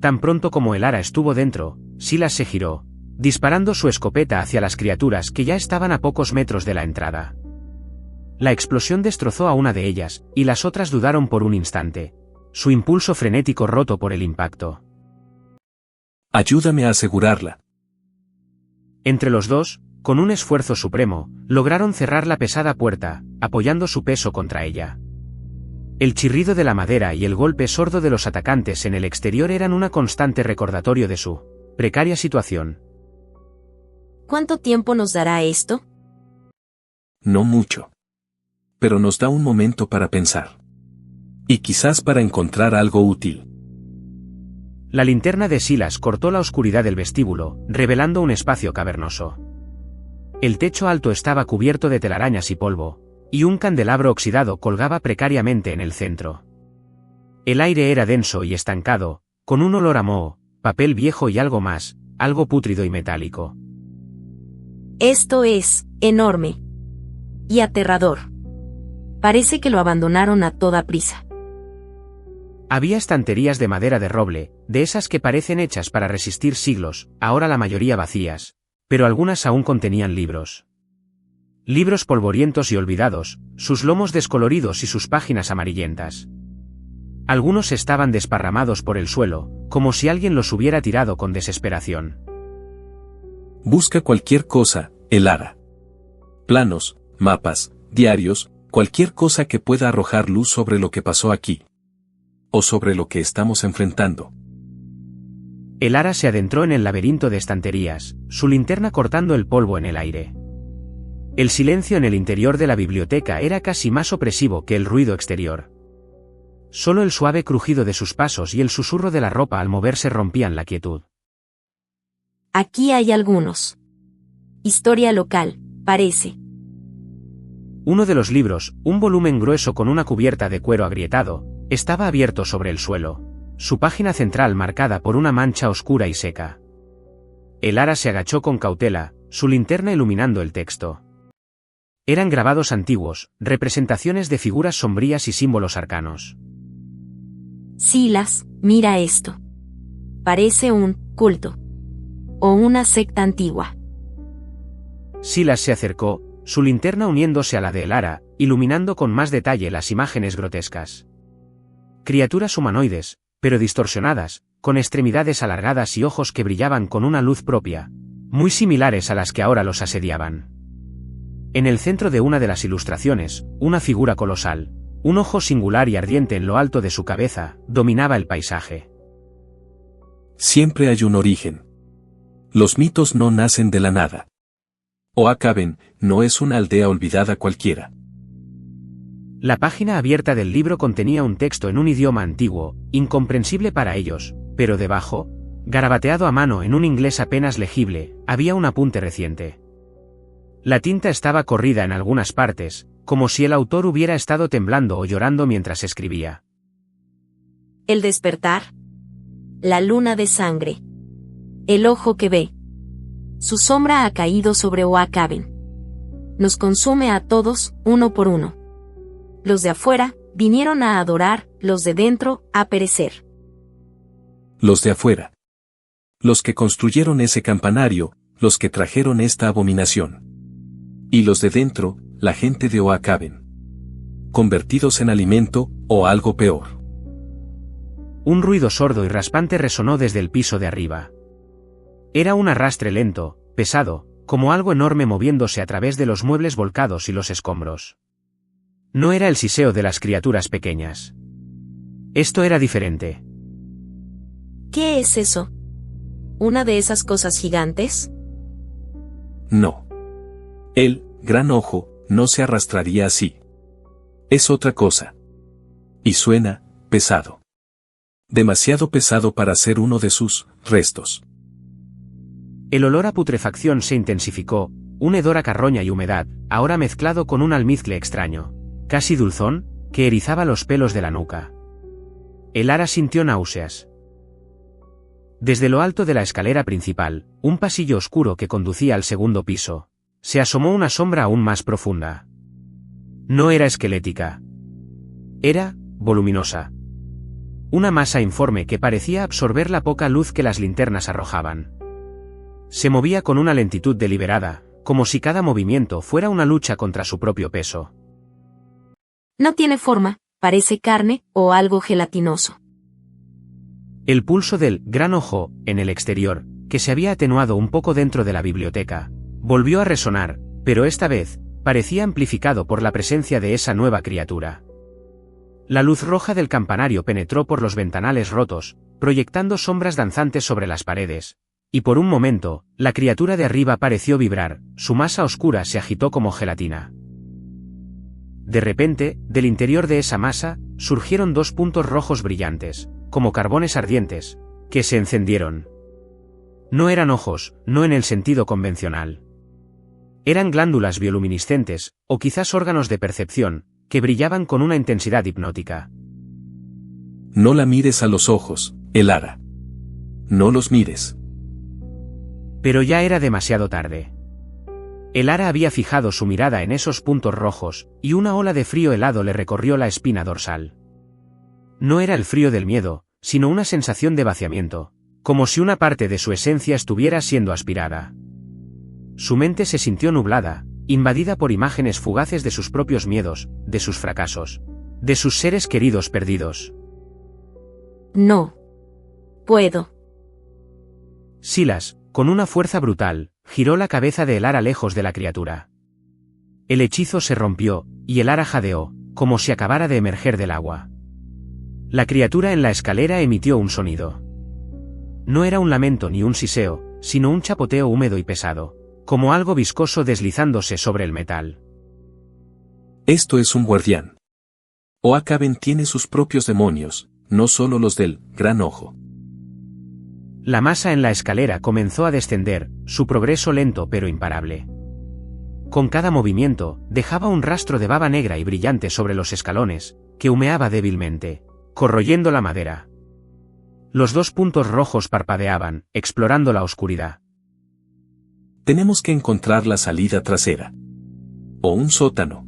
[SPEAKER 1] Tan pronto como Elara estuvo dentro, Silas se giró, disparando su escopeta hacia las criaturas que ya estaban a pocos metros de la entrada. La explosión destrozó a una de ellas, y las otras dudaron por un instante, su impulso frenético roto por el impacto.
[SPEAKER 2] Ayúdame a asegurarla.
[SPEAKER 1] Entre los dos, con un esfuerzo supremo, lograron cerrar la pesada puerta, apoyando su peso contra ella. El chirrido de la madera y el golpe sordo de los atacantes en el exterior eran un constante recordatorio de su precaria situación.
[SPEAKER 3] ¿Cuánto tiempo nos dará esto?
[SPEAKER 2] No mucho. Pero nos da un momento para pensar. Y quizás para encontrar algo útil.
[SPEAKER 1] La linterna de Silas cortó la oscuridad del vestíbulo, revelando un espacio cavernoso. El techo alto estaba cubierto de telarañas y polvo, y un candelabro oxidado colgaba precariamente en el centro. El aire era denso y estancado, con un olor a moho, papel viejo y algo más, algo pútrido y metálico.
[SPEAKER 3] Esto es enorme. Y aterrador. Parece que lo abandonaron a toda prisa.
[SPEAKER 1] Había estanterías de madera de roble, de esas que parecen hechas para resistir siglos, ahora la mayoría vacías, pero algunas aún contenían libros. Libros polvorientos y olvidados, sus lomos descoloridos y sus páginas amarillentas. Algunos estaban desparramados por el suelo, como si alguien los hubiera tirado con desesperación.
[SPEAKER 2] Busca cualquier cosa, Elara. Planos, mapas, diarios, cualquier cosa que pueda arrojar luz sobre lo que pasó aquí. O sobre lo que estamos enfrentando.
[SPEAKER 1] El ara se adentró en el laberinto de estanterías, su linterna cortando el polvo en el aire. El silencio en el interior de la biblioteca era casi más opresivo que el ruido exterior. Solo el suave crujido de sus pasos y el susurro de la ropa al moverse rompían la quietud.
[SPEAKER 3] Aquí hay algunos. Historia local, parece.
[SPEAKER 1] Uno de los libros, un volumen grueso con una cubierta de cuero agrietado, estaba abierto sobre el suelo, su página central marcada por una mancha oscura y seca. El ara se agachó con cautela, su linterna iluminando el texto. Eran grabados antiguos, representaciones de figuras sombrías y símbolos arcanos.
[SPEAKER 3] Silas, mira esto. Parece un culto. O una secta antigua.
[SPEAKER 1] Silas se acercó, su linterna uniéndose a la de el ara, iluminando con más detalle las imágenes grotescas. Criaturas humanoides, pero distorsionadas, con extremidades alargadas y ojos que brillaban con una luz propia, muy similares a las que ahora los asediaban. En el centro de una de las ilustraciones, una figura colosal, un ojo singular y ardiente en lo alto de su cabeza, dominaba el paisaje.
[SPEAKER 2] Siempre hay un origen. Los mitos no nacen de la nada. Oakaben no es una aldea olvidada cualquiera.
[SPEAKER 1] La página abierta del libro contenía un texto en un idioma antiguo, incomprensible para ellos, pero debajo, garabateado a mano en un inglés apenas legible, había un apunte reciente. La tinta estaba corrida en algunas partes, como si el autor hubiera estado temblando o llorando mientras escribía.
[SPEAKER 3] El despertar. La luna de sangre. El ojo que ve. Su sombra ha caído sobre Oakaben. Nos consume a todos, uno por uno. Los de afuera, vinieron a adorar, los de dentro, a perecer.
[SPEAKER 2] Los de afuera. Los que construyeron ese campanario, los que trajeron esta abominación. Y los de dentro, la gente de Oakaben. Convertidos en alimento, o algo peor.
[SPEAKER 1] Un ruido sordo y raspante resonó desde el piso de arriba. Era un arrastre lento, pesado, como algo enorme moviéndose a través de los muebles volcados y los escombros. No era el siseo de las criaturas pequeñas. Esto era diferente.
[SPEAKER 3] ¿Qué es eso? ¿Una de esas cosas gigantes?
[SPEAKER 2] No. El gran ojo no se arrastraría así. Es otra cosa. Y suena pesado. Demasiado pesado para ser uno de sus restos.
[SPEAKER 1] El olor a putrefacción se intensificó, un hedor a carroña y humedad, ahora mezclado con un almizcle extraño, casi dulzón, que erizaba los pelos de la nuca. El ara sintió náuseas. Desde lo alto de la escalera principal, un pasillo oscuro que conducía al segundo piso, se asomó una sombra aún más profunda. No era esquelética. Era voluminosa. Una masa informe que parecía absorber la poca luz que las linternas arrojaban. Se movía con una lentitud deliberada, como si cada movimiento fuera una lucha contra su propio peso.
[SPEAKER 3] No tiene forma, parece carne o algo gelatinoso.
[SPEAKER 1] El pulso del gran ojo, en el exterior, que se había atenuado un poco dentro de la biblioteca, volvió a resonar, pero esta vez, parecía amplificado por la presencia de esa nueva criatura. La luz roja del campanario penetró por los ventanales rotos, proyectando sombras danzantes sobre las paredes, y por un momento, la criatura de arriba pareció vibrar, su masa oscura se agitó como gelatina. De repente, del interior de esa masa, surgieron dos puntos rojos brillantes, como carbones ardientes, que se encendieron. No eran ojos, no en el sentido convencional. Eran glándulas bioluminiscentes, o quizás órganos de percepción, que brillaban con una intensidad hipnótica.
[SPEAKER 2] No la mires a los ojos, el ara. No los mires.
[SPEAKER 1] Pero ya era demasiado tarde. El ara había fijado su mirada en esos puntos rojos, y una ola de frío helado le recorrió la espina dorsal. No era el frío del miedo, sino una sensación de vaciamiento, como si una parte de su esencia estuviera siendo aspirada. Su mente se sintió nublada, invadida por imágenes fugaces de sus propios miedos, de sus fracasos, de sus seres queridos perdidos.
[SPEAKER 3] No. Puedo.
[SPEAKER 1] Silas, con una fuerza brutal, giró la cabeza de el ara lejos de la criatura. El hechizo se rompió, y el ara jadeó, como si acabara de emerger del agua. La criatura en la escalera emitió un sonido. No era un lamento ni un siseo, sino un chapoteo húmedo y pesado, como algo viscoso deslizándose sobre el metal.
[SPEAKER 2] Esto es un guardián. Oakaben tiene sus propios demonios, no solo los del Gran Ojo.
[SPEAKER 1] La masa en la escalera comenzó a descender, su progreso lento pero imparable. Con cada movimiento, dejaba un rastro de baba negra y brillante sobre los escalones, que humeaba débilmente, corroyendo la madera. Los 2 puntos rojos parpadeaban, explorando la oscuridad.
[SPEAKER 2] Tenemos que encontrar la salida trasera. O un sótano.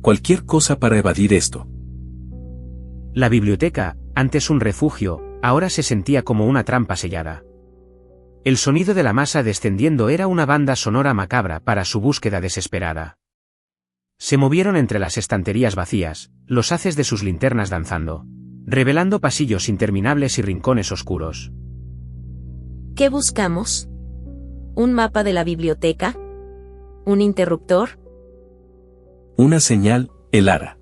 [SPEAKER 2] Cualquier cosa para evadir esto.
[SPEAKER 1] La biblioteca, antes un refugio, ahora se sentía como una trampa sellada. El sonido de la masa descendiendo era una banda sonora macabra para su búsqueda desesperada. Se movieron entre las estanterías vacías, los haces de sus linternas danzando, revelando pasillos interminables y rincones oscuros.
[SPEAKER 3] ¿Qué buscamos? ¿Un mapa de la biblioteca? ¿Un interruptor?
[SPEAKER 2] Una señal, el ara.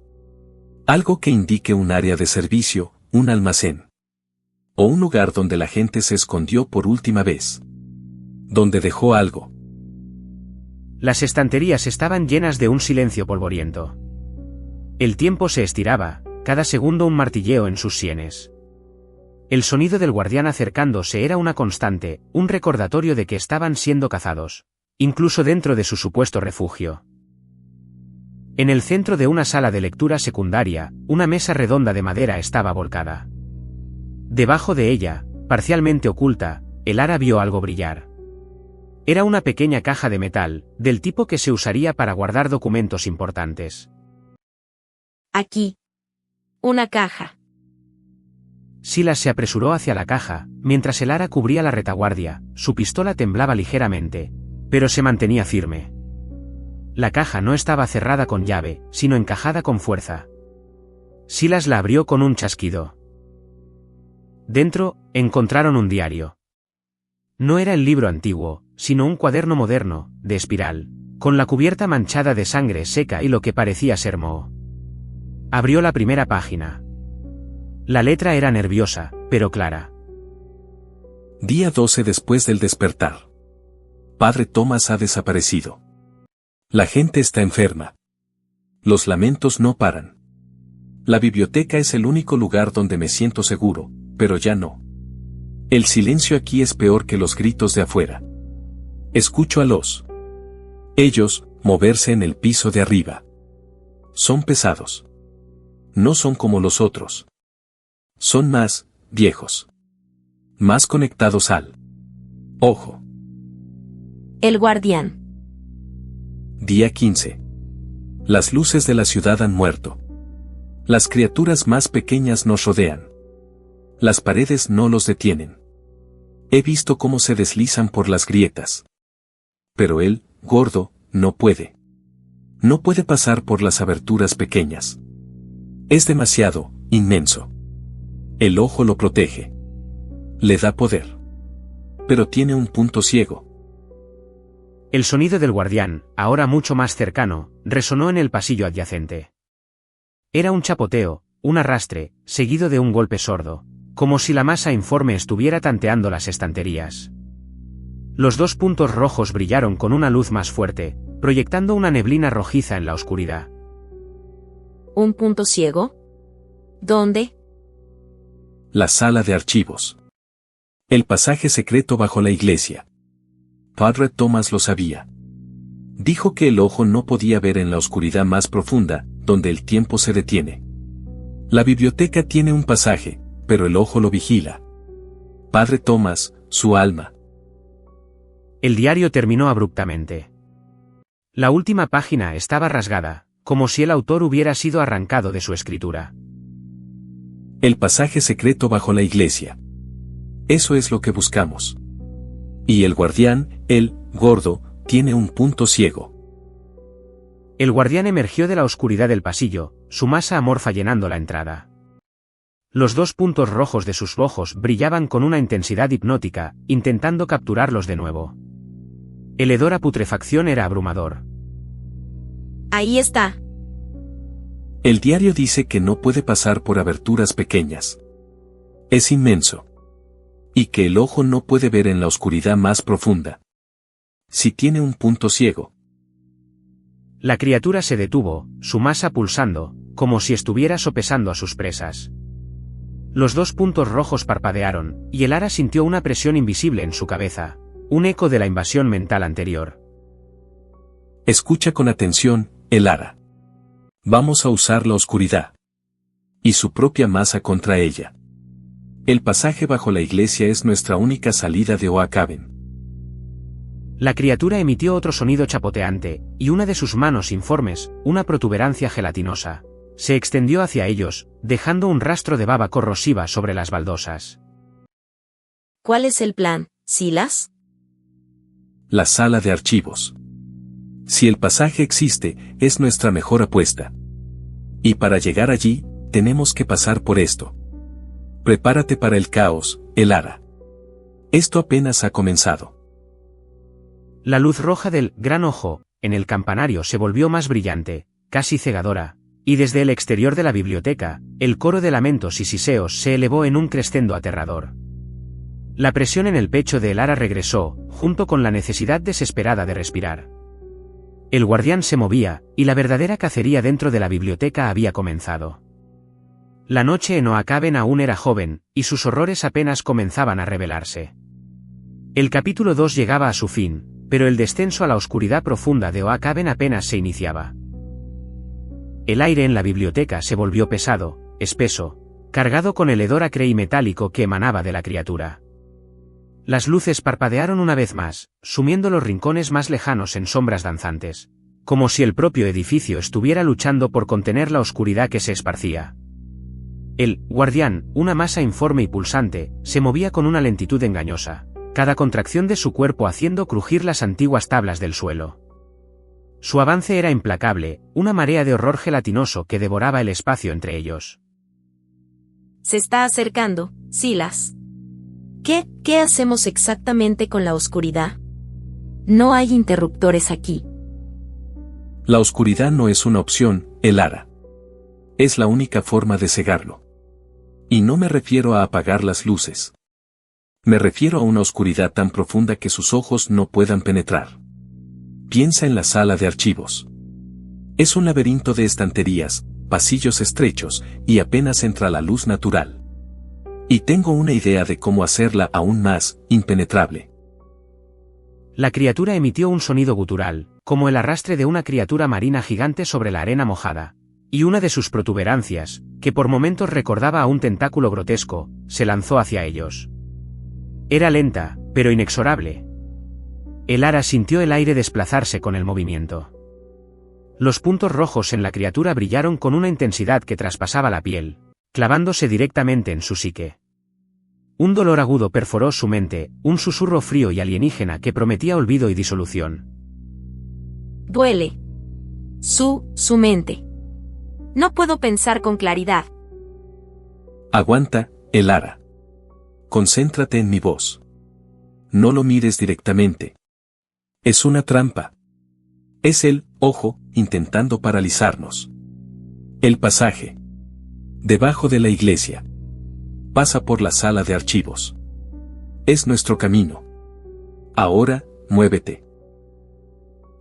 [SPEAKER 2] Algo que indique un área de servicio, un almacén. O un lugar donde la gente se escondió por última vez. Donde dejó algo.
[SPEAKER 1] Las estanterías estaban llenas de un silencio polvoriento. El tiempo se estiraba, cada segundo un martilleo en sus sienes. El sonido del guardián acercándose era una constante, un recordatorio de que estaban siendo cazados, incluso dentro de su supuesto refugio. En el centro de una sala de lectura secundaria, una mesa redonda de madera estaba volcada. Debajo de ella, parcialmente oculta, el ara vio algo brillar. Era una pequeña caja de metal, del tipo que se usaría para guardar documentos importantes.
[SPEAKER 3] Aquí. Una caja.
[SPEAKER 1] Silas se apresuró hacia la caja, mientras el ara cubría la retaguardia, su pistola temblaba ligeramente, pero se mantenía firme. La caja no estaba cerrada con llave, sino encajada con fuerza. Silas la abrió con un chasquido. Dentro, encontraron un diario. No era el libro antiguo, sino un cuaderno moderno, de espiral, con la cubierta manchada de sangre seca y lo que parecía ser moho. Abrió la primera página. La letra era nerviosa, pero clara.
[SPEAKER 2] Día 12 después del despertar. Padre Thomas ha desaparecido. La gente está enferma. Los lamentos no paran. La biblioteca es el único lugar donde me siento seguro, pero ya no. El silencio aquí es peor que los gritos de afuera. Escucho a ellos, moverse en el piso de arriba. Son pesados. No son como los otros. Son más viejos. Más conectados al ojo.
[SPEAKER 3] El guardián.
[SPEAKER 2] Día 15. Las luces de la ciudad han muerto. Las criaturas más pequeñas nos rodean. Las paredes no los detienen. He visto cómo se deslizan por las grietas. Pero él, gordo, no puede. No puede pasar por las aberturas pequeñas. Es demasiado, inmenso. El ojo lo protege. Le da poder. Pero tiene un punto ciego.
[SPEAKER 1] El sonido del guardián, ahora mucho más cercano, resonó en el pasillo adyacente. Era un chapoteo, un arrastre, seguido de un golpe sordo, como si la masa informe estuviera tanteando las estanterías. Los 2 puntos rojos brillaron con una luz más fuerte, proyectando una neblina rojiza en la oscuridad.
[SPEAKER 3] ¿Un punto ciego? ¿Dónde?
[SPEAKER 2] La sala de archivos. El pasaje secreto bajo la iglesia. Padre Thomas lo sabía. Dijo que el ojo no podía ver en la oscuridad más profunda, donde el tiempo se detiene. La biblioteca tiene un pasaje, pero el ojo lo vigila. Padre Thomas, su alma.
[SPEAKER 1] El diario terminó abruptamente. La última página estaba rasgada, como si el autor hubiera sido arrancado de su escritura.
[SPEAKER 2] El pasaje secreto bajo la iglesia. Eso es lo que buscamos. Y el guardián, el gordo, tiene un punto ciego.
[SPEAKER 1] El guardián emergió de la oscuridad del pasillo, su masa amorfa llenando la entrada. Los 2 puntos rojos de sus ojos brillaban con una intensidad hipnótica, intentando capturarlos de nuevo. El hedor a putrefacción era abrumador.
[SPEAKER 3] Ahí está.
[SPEAKER 2] El diario dice que no puede pasar por aberturas pequeñas. Es inmenso. Y que el ojo no puede ver en la oscuridad más profunda. Si tiene un punto ciego.
[SPEAKER 1] La criatura se detuvo, su masa pulsando, como si estuviera sopesando a sus presas. Los 2 puntos rojos parpadearon, y el Ara sintió una presión invisible en su cabeza, un eco de la invasión mental anterior.
[SPEAKER 2] Escucha con atención, el Ara. Vamos a usar la oscuridad. Y su propia masa contra ella. El pasaje bajo la iglesia es nuestra única salida de Oakhven.
[SPEAKER 1] La criatura emitió otro sonido chapoteante, y una de sus manos informes, una protuberancia gelatinosa, se extendió hacia ellos, dejando un rastro de baba corrosiva sobre las baldosas.
[SPEAKER 3] ¿Cuál es el plan, Silas?
[SPEAKER 2] La sala de archivos. Si el pasaje existe, es nuestra mejor apuesta. Y para llegar allí, tenemos que pasar por esto. Prepárate para el caos, el Ara. Esto apenas ha comenzado.
[SPEAKER 1] La luz roja del gran ojo en el campanario se volvió más brillante, casi cegadora, y desde el exterior de la biblioteca, el coro de lamentos y siseos se elevó en un crescendo aterrador. La presión en el pecho de el Ara regresó, junto con la necesidad desesperada de respirar. El guardián se movía, y la verdadera cacería dentro de la biblioteca había comenzado. La noche en Oakhven aún era joven, y sus horrores apenas comenzaban a revelarse. El capítulo 2 llegaba a su fin, pero el descenso a la oscuridad profunda de Oakhven apenas se iniciaba. El aire en la biblioteca se volvió pesado, espeso, cargado con el hedor acre y metálico que emanaba de la criatura. Las luces parpadearon una vez más, sumiendo los rincones más lejanos en sombras danzantes, como si el propio edificio estuviera luchando por contener la oscuridad que se esparcía. El guardián, una masa informe y pulsante, se movía con una lentitud engañosa, cada contracción de su cuerpo haciendo crujir las antiguas tablas del suelo. Su avance era implacable, una marea de horror gelatinoso que devoraba el espacio entre ellos.
[SPEAKER 3] Se está acercando, Silas. ¿Qué hacemos exactamente con la oscuridad? No hay interruptores aquí.
[SPEAKER 2] La oscuridad no es una opción, el Ara. Es la única forma de cegarlo. Y no me refiero a apagar las luces. Me refiero a una oscuridad tan profunda que sus ojos no puedan penetrar. Piensa en la sala de archivos. Es un laberinto de estanterías, pasillos estrechos, y apenas entra la luz natural. Y tengo una idea de cómo hacerla aún más impenetrable.
[SPEAKER 1] La criatura emitió un sonido gutural, como el arrastre de una criatura marina gigante sobre la arena mojada, y una de sus protuberancias, que por momentos recordaba a un tentáculo grotesco, se lanzó hacia ellos. Era lenta, pero inexorable. El Ara sintió el aire desplazarse con el movimiento. Los puntos rojos en la criatura brillaron con una intensidad que traspasaba la piel, clavándose directamente en su psique. Un dolor agudo perforó su mente, un susurro frío y alienígena que prometía olvido y disolución.
[SPEAKER 3] Duele. Su mente. No puedo pensar con claridad.
[SPEAKER 2] Aguanta, el Ara. Concéntrate en mi voz. No lo mires directamente. Es una trampa. Es el ojo intentando paralizarnos. El pasaje. Debajo de la iglesia. Pasa por la sala de archivos. Es nuestro camino. Ahora, muévete.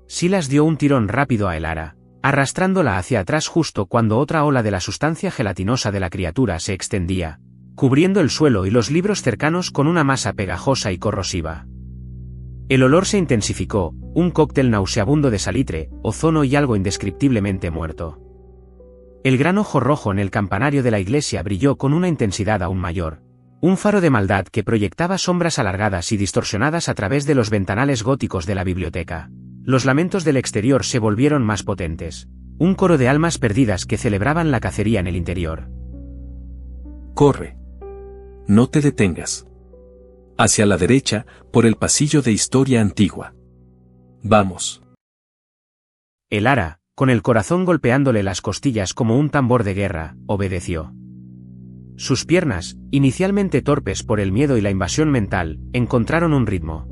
[SPEAKER 1] Silas dio un tirón rápido a el Ara, arrastrándola hacia atrás justo cuando otra ola de la sustancia gelatinosa de la criatura se extendía, cubriendo el suelo y los libros cercanos con una masa pegajosa y corrosiva. El olor se intensificó, un cóctel nauseabundo de salitre, ozono y algo indescriptiblemente muerto. El gran ojo rojo en el campanario de la iglesia brilló con una intensidad aún mayor, un faro de maldad que proyectaba sombras alargadas y distorsionadas a través de los ventanales góticos de la biblioteca. Los lamentos del exterior se volvieron más potentes, un coro de almas perdidas que celebraban la cacería en el interior.
[SPEAKER 2] Corre. No te detengas. Hacia la derecha, por el pasillo de historia antigua. Vamos.
[SPEAKER 1] El Ara, con el corazón golpeándole las costillas como un tambor de guerra, obedeció. Sus piernas, inicialmente torpes por el miedo y la invasión mental, encontraron un ritmo.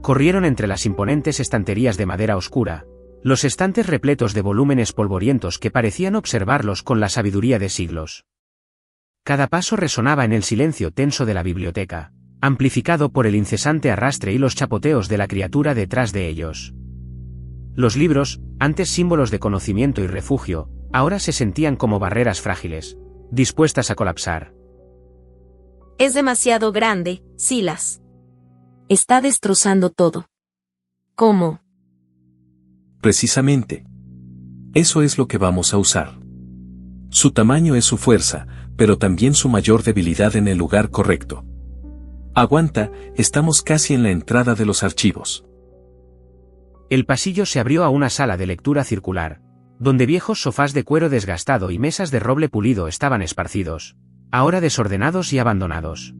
[SPEAKER 1] Corrieron entre las imponentes estanterías de madera oscura, Los estantes repletos de volúmenes polvorientos que parecían observarlos con la sabiduría de siglos. Cada paso resonaba en el silencio tenso de la biblioteca, amplificado por el incesante arrastre y los chapoteos de la criatura detrás de ellos. Los libros, antes símbolos de conocimiento y refugio, ahora se sentían como barreras frágiles, dispuestas a colapsar.
[SPEAKER 3] Es demasiado grande, Silas. Está destrozando todo. ¿Cómo?
[SPEAKER 2] Precisamente. Eso es lo que vamos a usar. Su tamaño es su fuerza, pero también su mayor debilidad en el lugar correcto. Aguanta, estamos casi en la entrada de los archivos.
[SPEAKER 1] El pasillo se abrió a una sala de lectura circular, donde viejos sofás de cuero desgastado y mesas de roble pulido estaban esparcidos, ahora desordenados y abandonados.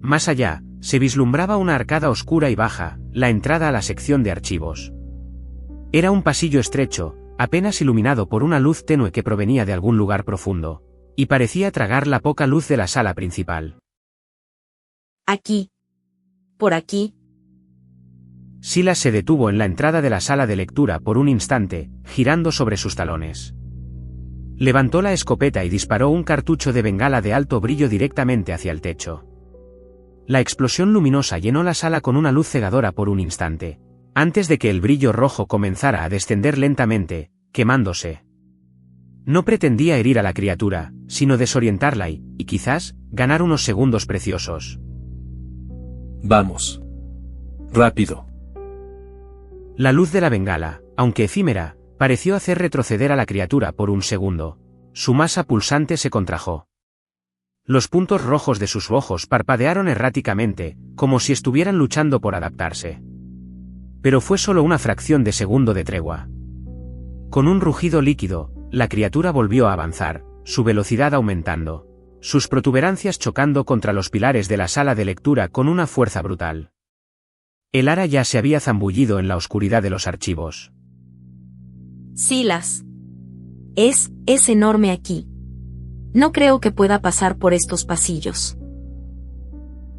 [SPEAKER 1] Más allá, se vislumbraba una arcada oscura y baja, la entrada a la sección de archivos. Era un pasillo estrecho, apenas iluminado por una luz tenue que provenía de algún lugar profundo, y parecía tragar la poca luz de la sala principal.
[SPEAKER 3] Aquí. Por aquí.
[SPEAKER 1] Silas se detuvo en la entrada de la sala de lectura por un instante, girando sobre sus talones. Levantó la escopeta y disparó un cartucho de bengala de alto brillo directamente hacia el techo. La explosión luminosa llenó la sala con una luz cegadora por un instante, antes de que el brillo rojo comenzara a descender lentamente, quemándose. No pretendía herir a la criatura, sino desorientarla y quizás, ganar unos segundos preciosos.
[SPEAKER 2] Vamos. Rápido.
[SPEAKER 1] La luz de la bengala, aunque efímera, pareció hacer retroceder a la criatura por un segundo. Su masa pulsante se contrajo. Los puntos rojos de sus ojos parpadearon erráticamente, como si estuvieran luchando por adaptarse. Pero fue solo una fracción de segundo de tregua. Con un rugido líquido, la criatura volvió a avanzar, su velocidad aumentando, sus protuberancias chocando contra los pilares de la sala de lectura con una fuerza brutal. El ara ya se había zambullido en la oscuridad de los archivos.
[SPEAKER 3] Silas. Es enorme aquí. No creo que pueda pasar por estos pasillos.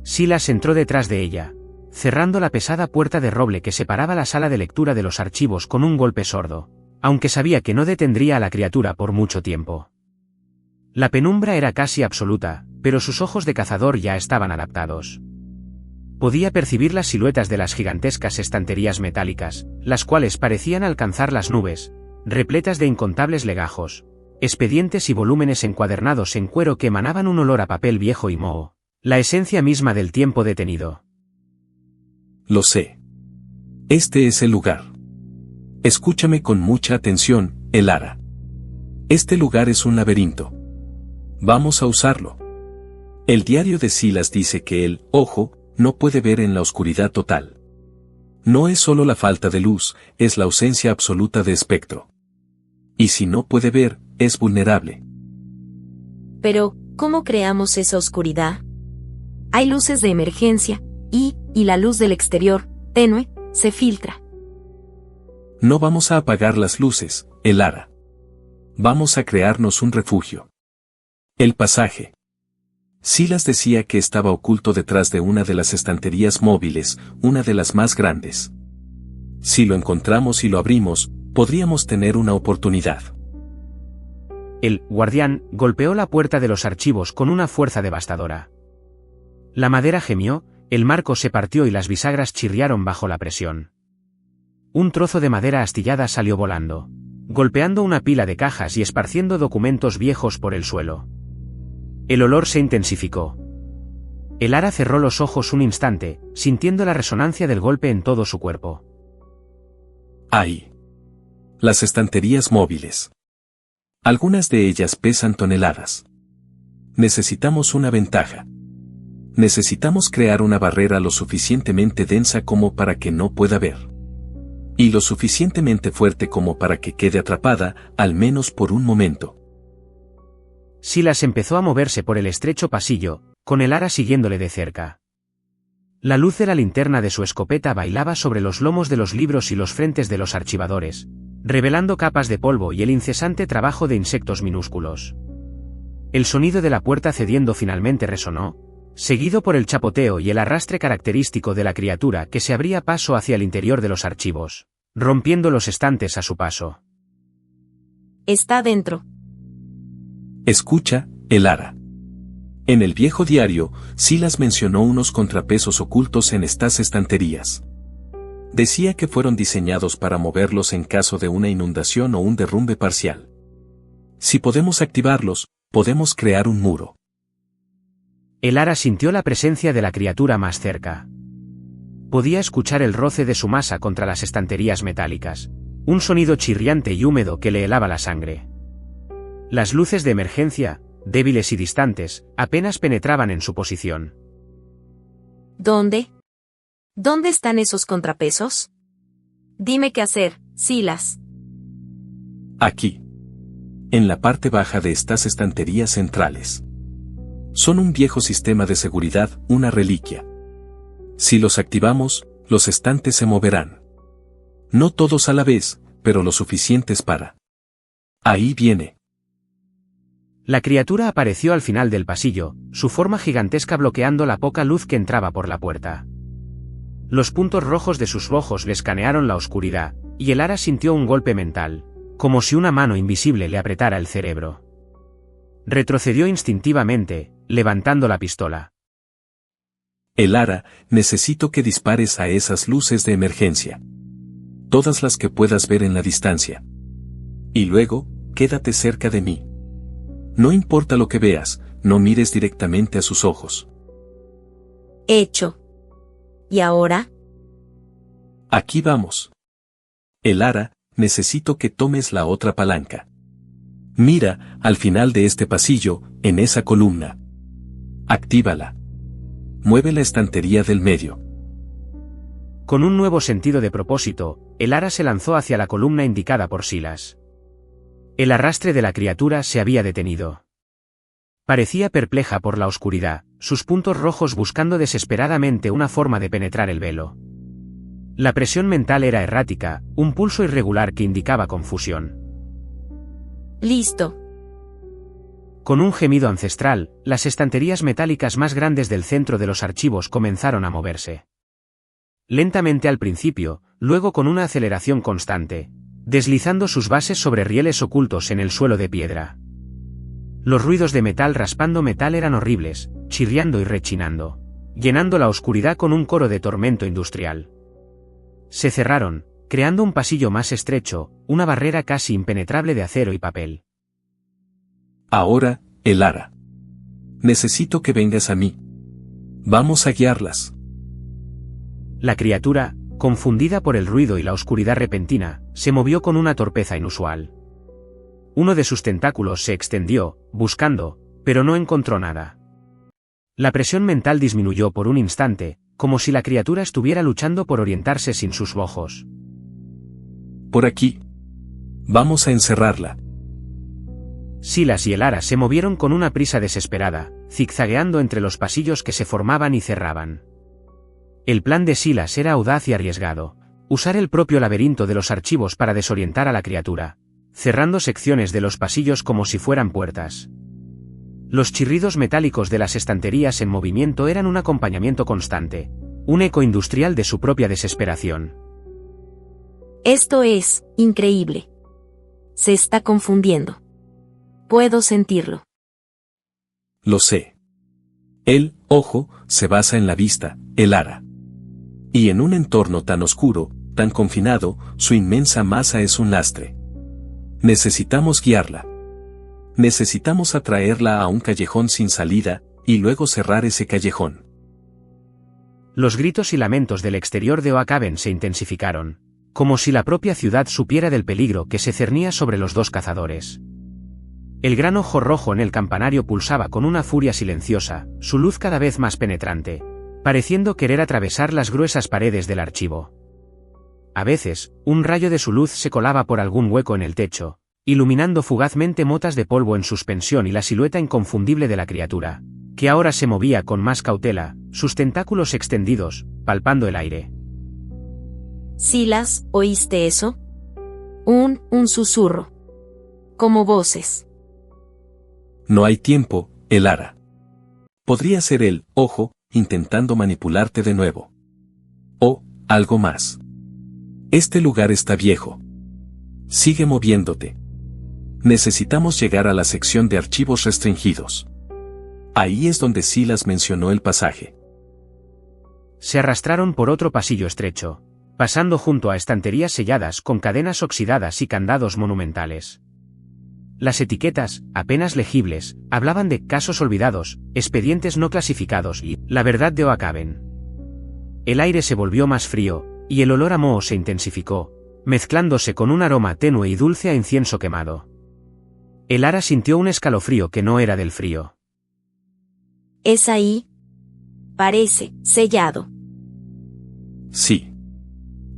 [SPEAKER 1] Silas entró detrás de ella, cerrando la pesada puerta de roble que separaba la sala de lectura de los archivos con un golpe sordo, aunque sabía que no detendría a la criatura por mucho tiempo. La penumbra era casi absoluta, pero sus ojos de cazador ya estaban adaptados. Podía percibir las siluetas de las gigantescas estanterías metálicas, las cuales parecían alcanzar las nubes, repletas de incontables legajos, expedientes y volúmenes encuadernados en cuero que emanaban un olor a papel viejo y moho, la esencia misma del tiempo detenido.
[SPEAKER 2] Lo sé. Este es el lugar. Escúchame con mucha atención, Elara. Este lugar es un laberinto. Vamos a usarlo. El diario de Silas dice que el ojo no puede ver en la oscuridad total. No es solo la falta de luz, es la ausencia absoluta de espectro. Y si no puede ver, es vulnerable.
[SPEAKER 3] Pero, ¿cómo creamos esa oscuridad? Hay luces de emergencia, y la luz del exterior, tenue, se filtra.
[SPEAKER 2] No vamos a apagar las luces, Elara. Vamos a crearnos un refugio. El pasaje. Silas decía que estaba oculto detrás de una de las estanterías móviles, una de las más grandes. Si lo encontramos y lo abrimos, podríamos tener una oportunidad.
[SPEAKER 1] El guardián golpeó la puerta de los archivos con una fuerza devastadora. La madera gemió, el marco se partió y las bisagras chirriaron bajo la presión. Un trozo de madera astillada salió volando, golpeando una pila de cajas y esparciendo documentos viejos por el suelo. El olor se intensificó. El ara cerró los ojos un instante, sintiendo la resonancia del golpe en todo su cuerpo.
[SPEAKER 2] ¡Ay! Las estanterías móviles. Algunas de ellas pesan toneladas. Necesitamos una ventaja. Necesitamos crear una barrera lo suficientemente densa como para que no pueda ver. Y lo suficientemente fuerte como para que quede atrapada, al menos por un momento.
[SPEAKER 1] Silas empezó a moverse por el estrecho pasillo, con el ara siguiéndole de cerca. La luz de la linterna de su escopeta bailaba sobre los lomos de los libros y los frentes de los archivadores, revelando capas de polvo y el incesante trabajo de insectos minúsculos. El sonido de la puerta cediendo finalmente resonó, seguido por el chapoteo y el arrastre característico de la criatura que se abría paso hacia el interior de los archivos. rompiendo los estantes a su paso.
[SPEAKER 3] Está dentro.
[SPEAKER 2] Escucha, Elara. En el viejo diario, Silas mencionó unos contrapesos ocultos en estas estanterías. Decía que fueron diseñados para moverlos en caso de una inundación o un derrumbe parcial. Si podemos activarlos, podemos crear un muro.
[SPEAKER 1] Elara sintió la presencia de la criatura más cerca. Podía escuchar el roce de su masa contra las estanterías metálicas, un sonido chirriante y húmedo que le helaba la sangre. Las luces de emergencia, débiles y distantes, apenas penetraban en su posición.
[SPEAKER 3] ¿Dónde? ¿Dónde están esos contrapesos? Dime qué hacer, Silas.
[SPEAKER 2] Aquí. En la parte baja de estas estanterías centrales. Son un viejo sistema de seguridad, una reliquia. Si los activamos, los estantes se moverán. No todos a la vez, pero lo suficientes para. Ahí viene.
[SPEAKER 1] La criatura apareció al final del pasillo, su forma gigantesca bloqueando la poca luz que entraba por la puerta. Los puntos rojos de sus ojos le escanearon la oscuridad, y Elara sintió un golpe mental, como si una mano invisible le apretara el cerebro. Retrocedió instintivamente, levantando la pistola.
[SPEAKER 2] Elara, necesito que dispares a esas luces de emergencia. Todas las que puedas ver en la distancia. Y luego, quédate cerca de mí. No importa lo que veas, no mires directamente a sus ojos.
[SPEAKER 3] Hecho. ¿Y ahora?
[SPEAKER 2] Aquí vamos. Elara, necesito que tomes la otra palanca. Mira, al final de este pasillo, en esa columna. Actívala. Mueve la estantería del medio.
[SPEAKER 1] Con un nuevo sentido de propósito, Elara se lanzó hacia la columna indicada por Silas. El arrastre de la criatura se había detenido. Parecía perpleja por la oscuridad, sus puntos rojos buscando desesperadamente una forma de penetrar el velo. La presión mental era errática, un pulso irregular que indicaba confusión.
[SPEAKER 3] Listo.
[SPEAKER 1] Con un gemido ancestral, las estanterías metálicas más grandes del centro de los archivos comenzaron a moverse. Lentamente al principio, luego con una aceleración constante, deslizando sus bases sobre rieles ocultos en el suelo de piedra. Los ruidos de metal raspando metal eran horribles, chirriando y rechinando, llenando la oscuridad con un coro de tormento industrial. Se cerraron, creando un pasillo más estrecho, una barrera casi impenetrable de acero y papel.
[SPEAKER 2] Ahora, Elara. Necesito que vengas a mí. Vamos a guiarlas.
[SPEAKER 1] La criatura, confundida por el ruido y la oscuridad repentina, se movió con una torpeza inusual. Uno de sus tentáculos se extendió, buscando, pero no encontró nada. La presión mental disminuyó por un instante, como si la criatura estuviera luchando por orientarse sin sus ojos.
[SPEAKER 2] Por aquí. Vamos a encerrarla.
[SPEAKER 1] Silas y Elara se movieron con una prisa desesperada, zigzagueando entre los pasillos que se formaban y cerraban. El plan de Silas era audaz y arriesgado, usar el propio laberinto de los archivos para desorientar a la criatura, cerrando secciones de los pasillos como si fueran puertas. Los chirridos metálicos de las estanterías en movimiento eran un acompañamiento constante, un eco industrial de su propia desesperación.
[SPEAKER 3] Esto es increíble. Se está confundiendo. Puedo sentirlo.
[SPEAKER 2] Lo sé. El ojo se basa en la vista, Elara. Y en un entorno tan oscuro, tan confinado, su inmensa masa es un lastre. Necesitamos guiarla. Necesitamos atraerla a un callejón sin salida, y luego cerrar ese callejón.
[SPEAKER 1] Los gritos y lamentos del exterior de Oakhaven se intensificaron, como si la propia ciudad supiera del peligro que se cernía sobre los dos cazadores. El gran ojo rojo en el campanario pulsaba con una furia silenciosa, su luz cada vez más penetrante, pareciendo querer atravesar las gruesas paredes del archivo. A veces, un rayo de su luz se colaba por algún hueco en el techo, iluminando fugazmente motas de polvo en suspensión y la silueta inconfundible de la criatura, que ahora se movía con más cautela, sus tentáculos extendidos, palpando el aire.
[SPEAKER 3] Silas, ¿oíste eso? Un susurro. Como voces.
[SPEAKER 2] No hay tiempo, Elara. Podría ser el ojo, intentando manipularte de nuevo. O, algo más. Este lugar está viejo. Sigue moviéndote. Necesitamos llegar a la sección de archivos restringidos. Ahí es donde Silas mencionó el pasaje.
[SPEAKER 1] Se arrastraron por otro pasillo estrecho, pasando junto a estanterías selladas con cadenas oxidadas y candados monumentales. Las etiquetas, apenas legibles, hablaban de casos olvidados, expedientes no clasificados y la verdad de Oakhven. El aire se volvió más frío, y el olor a moho se intensificó, mezclándose con un aroma tenue y dulce a incienso quemado. Elara sintió un escalofrío que no era del frío.
[SPEAKER 3] ¿Es ahí? Parece sellado.
[SPEAKER 2] Sí.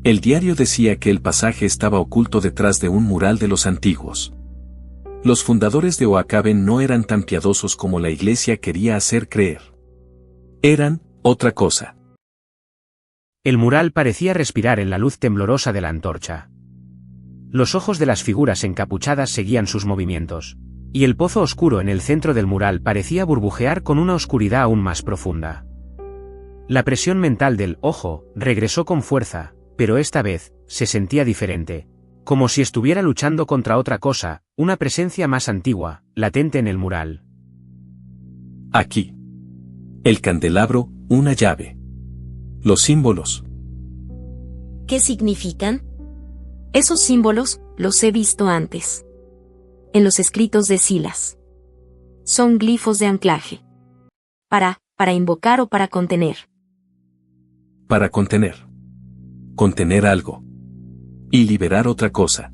[SPEAKER 2] El diario decía que el pasaje estaba oculto detrás de un mural de los antiguos. Los fundadores de Oakhven no eran tan piadosos como la iglesia quería hacer creer. Eran otra cosa.
[SPEAKER 1] El mural parecía respirar en la luz temblorosa de la antorcha. Los ojos de las figuras encapuchadas seguían sus movimientos, y el pozo oscuro en el centro del mural parecía burbujear con una oscuridad aún más profunda. La presión mental del ojo regresó con fuerza, pero esta vez se sentía diferente, como si estuviera luchando contra otra cosa, una presencia más antigua, latente en el mural.
[SPEAKER 2] Aquí. El candelabro, una llave. Los símbolos.
[SPEAKER 3] ¿Qué significan? Esos símbolos los he visto antes. En los escritos de Silas. Son glifos de anclaje. Para invocar o para contener.
[SPEAKER 2] Para contener. Contener algo. Y liberar otra cosa.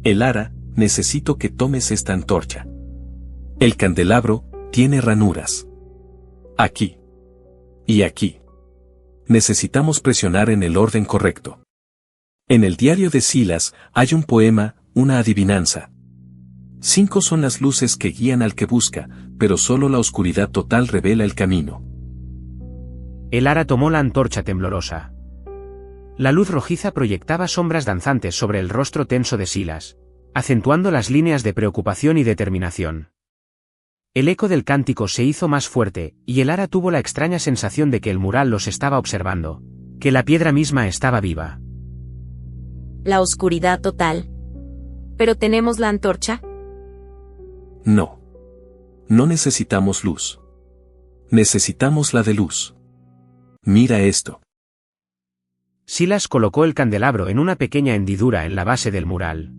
[SPEAKER 2] Elara, necesito que tomes esta antorcha. El candelabro tiene ranuras. Aquí. Y aquí. Necesitamos presionar en el orden correcto. En el diario de Silas hay un poema, una adivinanza. 5 son las luces que guían al que busca, pero solo la oscuridad total revela el camino.
[SPEAKER 1] Elara tomó la antorcha temblorosa. La luz rojiza proyectaba sombras danzantes sobre el rostro tenso de Silas, acentuando las líneas de preocupación y determinación. El eco del cántico se hizo más fuerte, y Elara tuvo la extraña sensación de que el mural los estaba observando, que la piedra misma estaba viva.
[SPEAKER 3] La oscuridad total. ¿Pero tenemos la antorcha?
[SPEAKER 2] No. No necesitamos luz. Necesitamos la de luz. Mira esto.
[SPEAKER 1] Silas colocó el candelabro en una pequeña hendidura en la base del mural.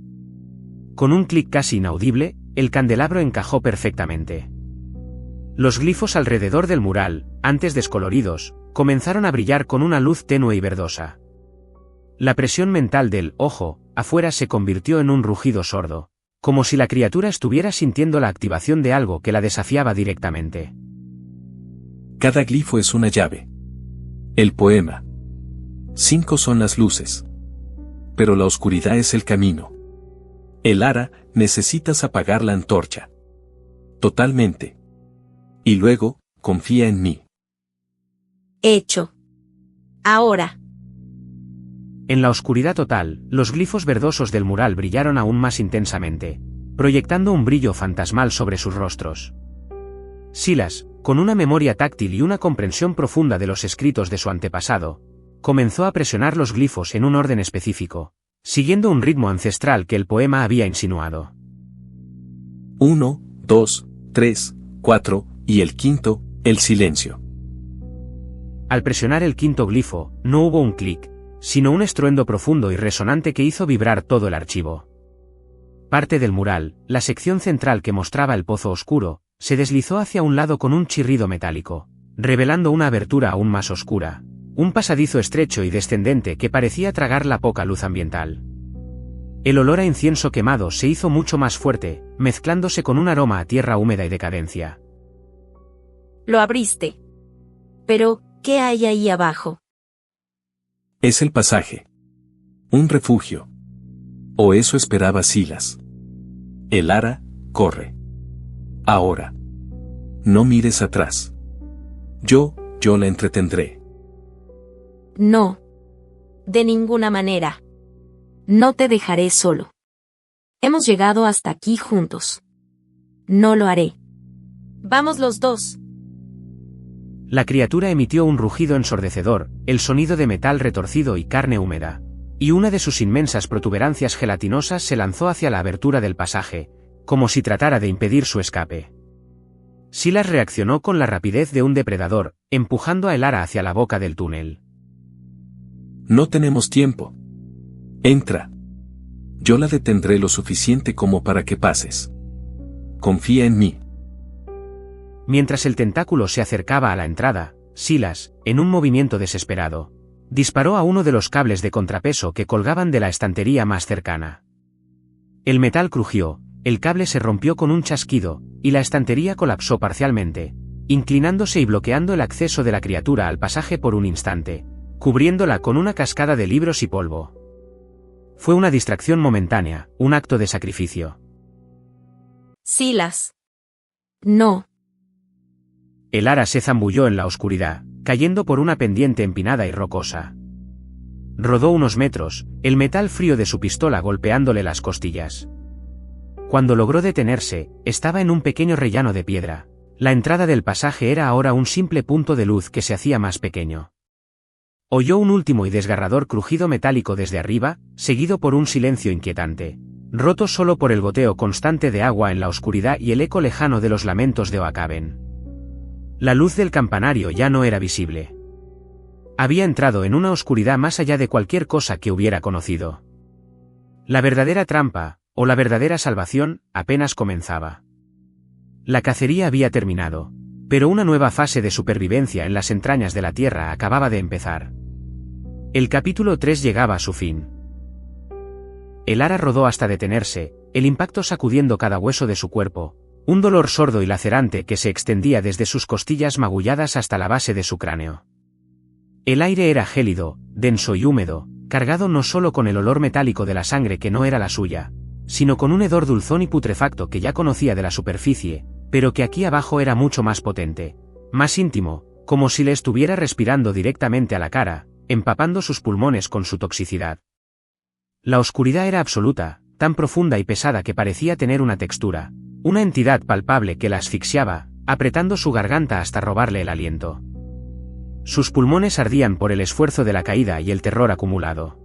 [SPEAKER 1] Con un clic casi inaudible, el candelabro encajó perfectamente. Los glifos alrededor del mural, antes descoloridos, comenzaron a brillar con una luz tenue y verdosa. La presión mental del ojo afuera se convirtió en un rugido sordo, como si la criatura estuviera sintiendo la activación de algo que la desafiaba directamente.
[SPEAKER 2] Cada glifo es una llave. El poema. 5 son las luces. Pero la oscuridad es el camino. Elara, necesitas apagar la antorcha. Totalmente. Y luego, confía en mí.
[SPEAKER 3] Hecho. Ahora.
[SPEAKER 1] En la oscuridad total, los glifos verdosos del mural brillaron aún más intensamente, proyectando un brillo fantasmal sobre sus rostros. Silas, con una memoria táctil y una comprensión profunda de los escritos de su antepasado, comenzó a presionar los glifos en un orden específico, siguiendo un ritmo ancestral que el poema había insinuado.
[SPEAKER 2] 1, 2, 3, 4, y el quinto, el silencio.
[SPEAKER 1] Al presionar el quinto glifo, no hubo un clic, sino un estruendo profundo y resonante que hizo vibrar todo el archivo. Parte del mural, la sección central que mostraba el pozo oscuro, se deslizó hacia un lado con un chirrido metálico, revelando una abertura aún más oscura, un pasadizo estrecho y descendente que parecía tragar la poca luz ambiental. El olor a incienso quemado se hizo mucho más fuerte, mezclándose con un aroma a tierra húmeda y decadencia.
[SPEAKER 3] Lo abriste. Pero, ¿qué hay ahí abajo?
[SPEAKER 2] Es el pasaje. Un refugio. O eso esperaba Silas. Elara, corre. Ahora. No mires atrás. Yo la entretendré.
[SPEAKER 3] No. De ninguna manera. No te dejaré solo. Hemos llegado hasta aquí juntos. No lo haré. Vamos los dos.
[SPEAKER 1] La criatura emitió un rugido ensordecedor, el sonido de metal retorcido y carne húmeda, y una de sus inmensas protuberancias gelatinosas se lanzó hacia la abertura del pasaje, como si tratara de impedir su escape. Silas reaccionó con la rapidez de un depredador, empujando a Elara hacia la boca del túnel.
[SPEAKER 2] No tenemos tiempo. Entra. Yo la detendré lo suficiente como para que pases. Confía en mí.
[SPEAKER 1] Mientras el tentáculo se acercaba a la entrada, Silas, en un movimiento desesperado, disparó a uno de los cables de contrapeso que colgaban de la estantería más cercana. El metal crujió, el cable se rompió con un chasquido, y la estantería colapsó parcialmente, inclinándose y bloqueando el acceso de la criatura al pasaje por un instante, cubriéndola con una cascada de libros y polvo. Fue una distracción momentánea, un acto de sacrificio.
[SPEAKER 3] Silas. No.
[SPEAKER 1] Elara se zambulló en la oscuridad, cayendo por una pendiente empinada y rocosa. Rodó unos metros, el metal frío de su pistola golpeándole las costillas. Cuando logró detenerse, estaba en un pequeño rellano de piedra. La entrada del pasaje era ahora un simple punto de luz que se hacía más pequeño. Oyó un último y desgarrador crujido metálico desde arriba, seguido por un silencio inquietante, roto solo por el goteo constante de agua en la oscuridad y el eco lejano de los lamentos de Oacaben. La luz del campanario ya no era visible. Había entrado en una oscuridad más allá de cualquier cosa que hubiera conocido. La verdadera trampa, o la verdadera salvación, apenas comenzaba. La cacería había terminado, pero una nueva fase de supervivencia en las entrañas de la Tierra acababa de empezar. El capítulo 3 llegaba a su fin. Elara rodó hasta detenerse, el impacto sacudiendo cada hueso de su cuerpo, un dolor sordo y lacerante que se extendía desde sus costillas magulladas hasta la base de su cráneo. El aire era gélido, denso y húmedo, cargado no solo con el olor metálico de la sangre que no era la suya, sino con un hedor dulzón y putrefacto que ya conocía de la superficie, pero que aquí abajo era mucho más potente, más íntimo, como si le estuviera respirando directamente a la cara, empapando sus pulmones con su toxicidad. La oscuridad era absoluta, tan profunda y pesada que parecía tener una textura, una entidad palpable que la asfixiaba, apretando su garganta hasta robarle el aliento. Sus pulmones ardían por el esfuerzo de la caída y el terror acumulado.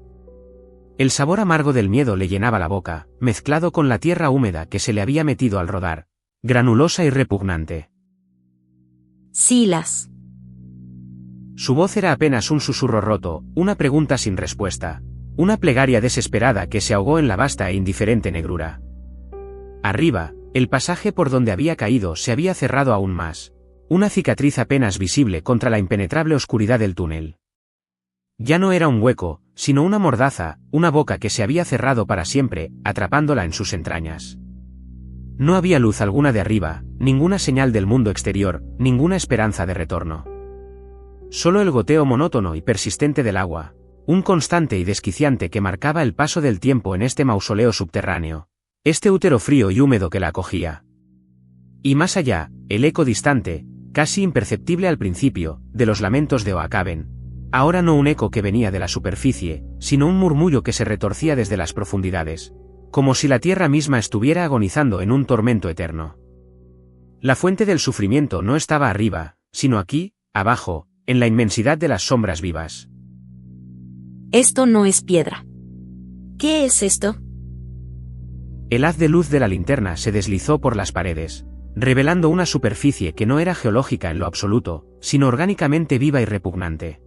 [SPEAKER 1] El sabor amargo del miedo le llenaba la boca, mezclado con la tierra húmeda que se le había metido al rodar, granulosa y repugnante.
[SPEAKER 3] Silas.
[SPEAKER 1] Su voz era apenas un susurro roto, una pregunta sin respuesta, una plegaria desesperada que se ahogó en la vasta e indiferente negrura. Arriba, el pasaje por donde había caído se había cerrado aún más, una cicatriz apenas visible contra la impenetrable oscuridad del túnel. Ya no era un hueco, sino una mordaza, una boca que se había cerrado para siempre, atrapándola en sus entrañas. No había luz alguna de arriba, ninguna señal del mundo exterior, ninguna esperanza de retorno. Solo el goteo monótono y persistente del agua, un constante y desquiciante que marcaba el paso del tiempo en este mausoleo subterráneo, este útero frío y húmedo que la acogía. Y más allá, el eco distante, casi imperceptible al principio, de los lamentos de Oacaben. Ahora no un eco que venía de la superficie, sino un murmullo que se retorcía desde las profundidades, como si la tierra misma estuviera agonizando en un tormento eterno. La fuente del sufrimiento no estaba arriba, sino aquí, abajo, en la inmensidad de las sombras vivas.
[SPEAKER 3] Esto no es piedra. ¿Qué es esto?
[SPEAKER 1] El haz de luz de la linterna se deslizó por las paredes, revelando una superficie que no era geológica en lo absoluto, sino orgánicamente viva y repugnante.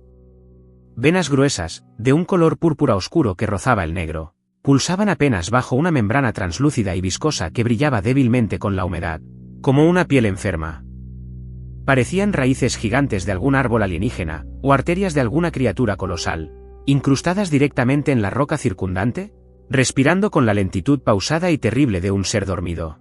[SPEAKER 1] Venas gruesas, de un color púrpura oscuro que rozaba el negro, pulsaban apenas bajo una membrana translúcida y viscosa que brillaba débilmente con la humedad, como una piel enferma. Parecían raíces gigantes de algún árbol alienígena, o arterias de alguna criatura colosal, incrustadas directamente en la roca circundante, respirando con la lentitud pausada y terrible de un ser dormido.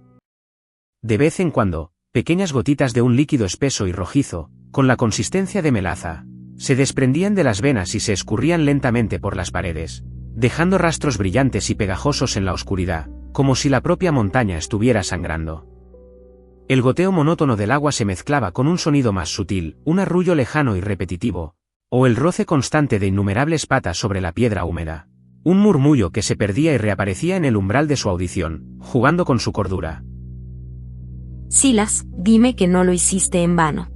[SPEAKER 1] De vez en cuando, pequeñas gotitas de un líquido espeso y rojizo, con la consistencia de melaza, se desprendían de las venas y se escurrían lentamente por las paredes, dejando rastros brillantes y pegajosos en la oscuridad, como si la propia montaña estuviera sangrando. El goteo monótono del agua se mezclaba con un sonido más sutil, un arrullo lejano y repetitivo, o el roce constante de innumerables patas sobre la piedra húmeda, un murmullo que se perdía y reaparecía en el umbral de su audición, jugando con su cordura.
[SPEAKER 3] Silas, dime que no lo hiciste en vano.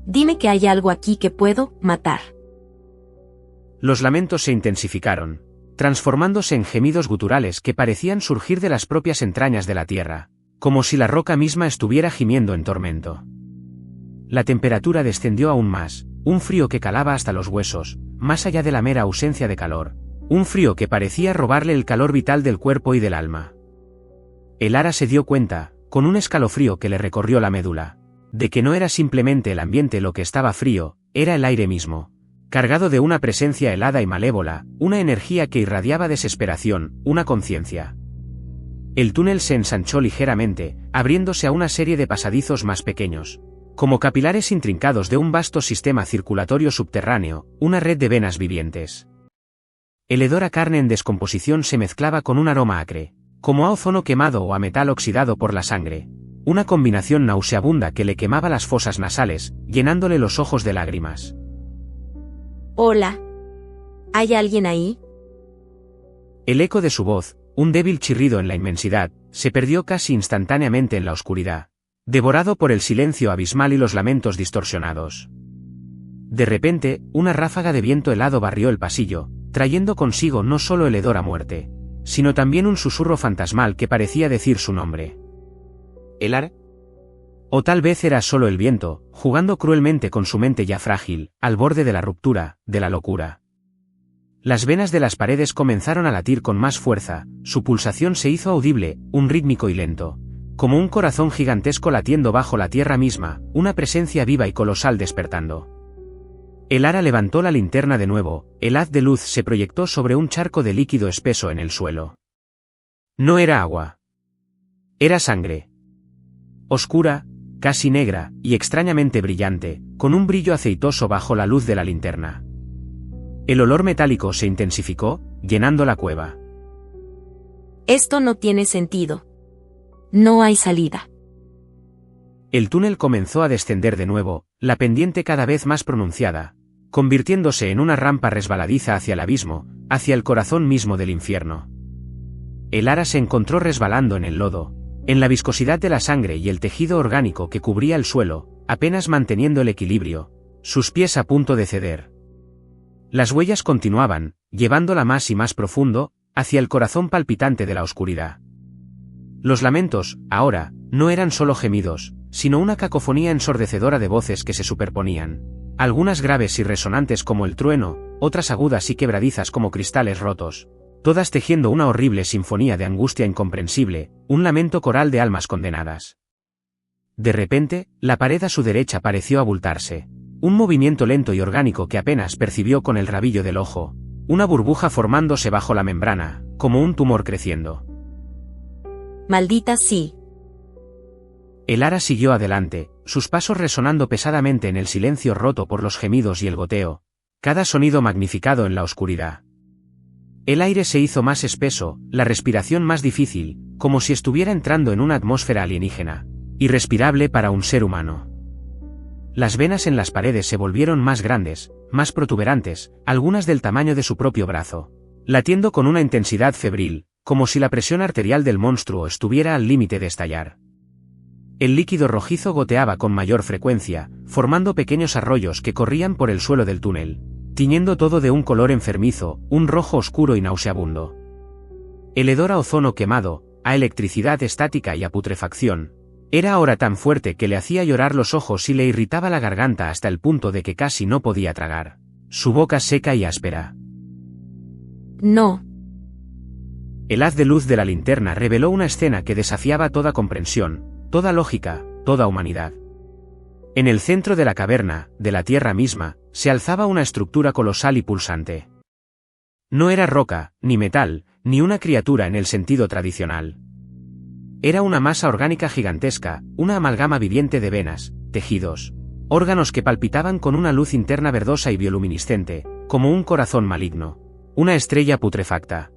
[SPEAKER 3] Dime que hay algo aquí que puedo matar.
[SPEAKER 1] Los lamentos se intensificaron, transformándose en gemidos guturales que parecían surgir de las propias entrañas de la tierra, como si la roca misma estuviera gimiendo en tormento. La temperatura descendió aún más, un frío que calaba hasta los huesos, más allá de la mera ausencia de calor, un frío que parecía robarle el calor vital del cuerpo y del alma. Elara se dio cuenta, con un escalofrío que le recorrió la médula, de que no era simplemente el ambiente lo que estaba frío, era el aire mismo, cargado de una presencia helada y malévola, una energía que irradiaba desesperación, una conciencia. El túnel se ensanchó ligeramente, abriéndose a una serie de pasadizos más pequeños, como capilares intrincados de un vasto sistema circulatorio subterráneo, una red de venas vivientes. El hedor a carne en descomposición se mezclaba con un aroma acre, como a ozono quemado o a metal oxidado por la sangre, una combinación nauseabunda que le quemaba las fosas nasales, llenándole los ojos de lágrimas.
[SPEAKER 3] Hola. ¿Hay alguien ahí?
[SPEAKER 1] El eco de su voz, un débil chirrido en la inmensidad, se perdió casi instantáneamente en la oscuridad, devorado por el silencio abismal y los lamentos distorsionados. De repente, una ráfaga de viento helado barrió el pasillo, trayendo consigo no solo el hedor a muerte, sino también un susurro fantasmal que parecía decir su nombre. ¿Elara? O tal vez era solo el viento, jugando cruelmente con su mente ya frágil, al borde de la ruptura, de la locura. Las venas de las paredes comenzaron a latir con más fuerza, su pulsación se hizo audible, un rítmico y lento, como un corazón gigantesco latiendo bajo la tierra misma, una presencia viva y colosal despertando. Elara levantó la linterna de nuevo, el haz de luz se proyectó sobre un charco de líquido espeso en el suelo. No era agua. Era sangre. Oscura, casi negra, y extrañamente brillante, con un brillo aceitoso bajo la luz de la linterna. El olor metálico se intensificó, llenando la cueva.
[SPEAKER 3] Esto no tiene sentido. No hay salida.
[SPEAKER 1] El túnel comenzó a descender de nuevo, la pendiente cada vez más pronunciada, convirtiéndose en una rampa resbaladiza hacia el abismo, hacia el corazón mismo del infierno. Elara se encontró resbalando en el lodo, en la viscosidad de la sangre y el tejido orgánico que cubría el suelo, apenas manteniendo el equilibrio, sus pies a punto de ceder. Las huellas continuaban, llevándola más y más profundo, hacia el corazón palpitante de la oscuridad. Los lamentos, ahora, no eran solo gemidos, sino una cacofonía ensordecedora de voces que se superponían, algunas graves y resonantes como el trueno, otras agudas y quebradizas como cristales rotos, todas tejiendo una horrible sinfonía de angustia incomprensible, un lamento coral de almas condenadas. De repente, la pared a su derecha pareció abultarse, un movimiento lento y orgánico que apenas percibió con el rabillo del ojo, una burbuja formándose bajo la membrana, como un tumor creciendo.
[SPEAKER 3] Maldita sí.
[SPEAKER 1] Elara siguió adelante, sus pasos resonando pesadamente en el silencio roto por los gemidos y el goteo, cada sonido magnificado en la oscuridad. El aire se hizo más espeso, la respiración más difícil, como si estuviera entrando en una atmósfera alienígena, irrespirable para un ser humano. Las venas en las paredes se volvieron más grandes, más protuberantes, algunas del tamaño de su propio brazo, latiendo con una intensidad febril, como si la presión arterial del monstruo estuviera al límite de estallar. El líquido rojizo goteaba con mayor frecuencia, formando pequeños arroyos que corrían por el suelo del túnel, tiñendo todo de un color enfermizo, un rojo oscuro y nauseabundo. El hedor a ozono quemado, a electricidad estática y a putrefacción, era ahora tan fuerte que le hacía llorar los ojos y le irritaba la garganta hasta el punto de que casi no podía tragar, su boca seca y áspera.
[SPEAKER 3] No.
[SPEAKER 1] El haz de luz de la linterna reveló una escena que desafiaba toda comprensión, toda lógica, toda humanidad. En el centro de la caverna, de la tierra misma, se alzaba una estructura colosal y pulsante. No era roca, ni metal, ni una criatura en el sentido tradicional. Era una masa orgánica gigantesca, una amalgama viviente de venas, tejidos, órganos que palpitaban con una luz interna verdosa y bioluminiscente, como un corazón maligno, una estrella putrefacta.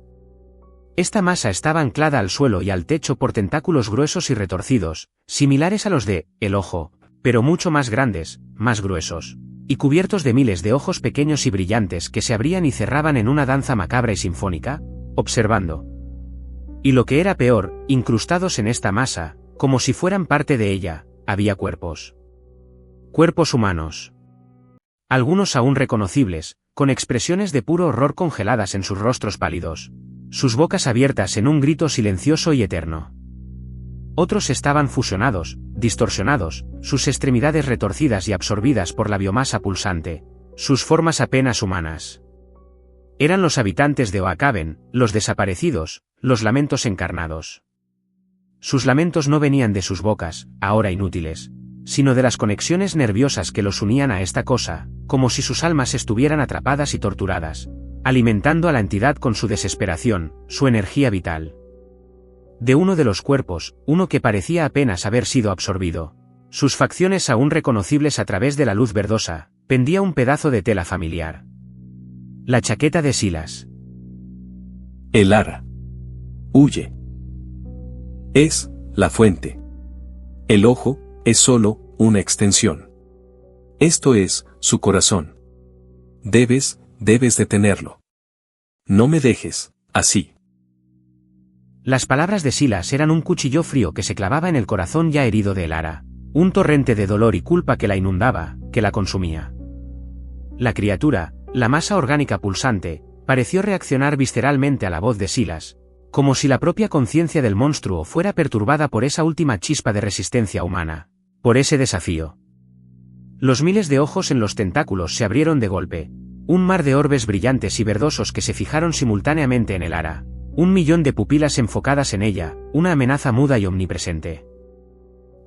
[SPEAKER 1] Esta masa estaba anclada al suelo y al techo por tentáculos gruesos y retorcidos, similares a los de el ojo, pero mucho más grandes, más gruesos, y cubiertos de miles de ojos pequeños y brillantes que se abrían y cerraban en una danza macabra y sinfónica, observando. Y lo que era peor, incrustados en esta masa, como si fueran parte de ella, había cuerpos. Cuerpos humanos. Algunos aún reconocibles, con expresiones de puro horror congeladas en sus rostros pálidos, sus bocas abiertas en un grito silencioso y eterno. Otros estaban fusionados, distorsionados, sus extremidades retorcidas y absorbidas por la biomasa pulsante, sus formas apenas humanas. Eran los habitantes de Oakaben, los desaparecidos, los lamentos encarnados. Sus lamentos no venían de sus bocas, ahora inútiles, sino de las conexiones nerviosas que los unían a esta cosa, como si sus almas estuvieran atrapadas y torturadas, alimentando a la entidad con su desesperación, su energía vital. De uno de los cuerpos, uno que parecía apenas haber sido absorbido, sus facciones aún reconocibles a través de la luz verdosa, pendía un pedazo de tela familiar. La chaqueta de Silas.
[SPEAKER 2] El ara. Huye. Es la fuente. El ojo es solo una extensión. Esto es su corazón. Debes detenerlo. No me dejes así.
[SPEAKER 1] Las palabras de Silas eran un cuchillo frío que se clavaba en el corazón ya herido de Elara, un torrente de dolor y culpa que la inundaba, que la consumía. La criatura, la masa orgánica pulsante, pareció reaccionar visceralmente a la voz de Silas, como si la propia conciencia del monstruo fuera perturbada por esa última chispa de resistencia humana, por ese desafío. Los miles de ojos en los tentáculos se abrieron de golpe, un mar de orbes brillantes y verdosos que se fijaron simultáneamente en Elara. 1.000.000 de pupilas enfocadas en ella, una amenaza muda y omnipresente.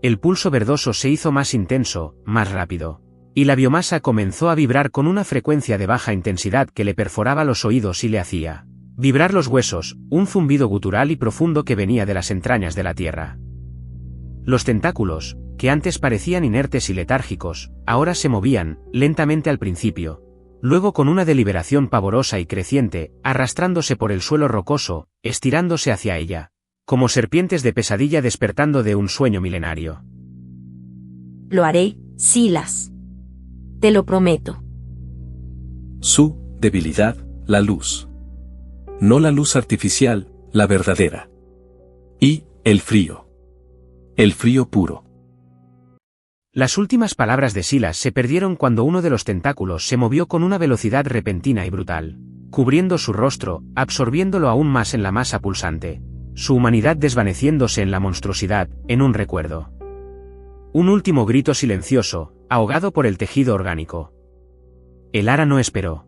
[SPEAKER 1] El pulso verdoso se hizo más intenso, más rápido, y la biomasa comenzó a vibrar con una frecuencia de baja intensidad que le perforaba los oídos y le hacía vibrar los huesos, un zumbido gutural y profundo que venía de las entrañas de la tierra. Los tentáculos, que antes parecían inertes y letárgicos, ahora se movían, lentamente al principio, luego con una deliberación pavorosa y creciente, arrastrándose por el suelo rocoso, estirándose hacia ella, como serpientes de pesadilla despertando de un sueño milenario.
[SPEAKER 3] Lo haré, Silas. Te lo prometo.
[SPEAKER 2] Su debilidad, la luz. No la luz artificial, la verdadera. Y, el frío. El frío puro.
[SPEAKER 1] Las últimas palabras de Silas se perdieron cuando uno de los tentáculos se movió con una velocidad repentina y brutal, cubriendo su rostro, absorbiéndolo aún más en la masa pulsante, su humanidad desvaneciéndose en la monstruosidad, en un recuerdo. Un último grito silencioso, ahogado por el tejido orgánico. Elara no esperó.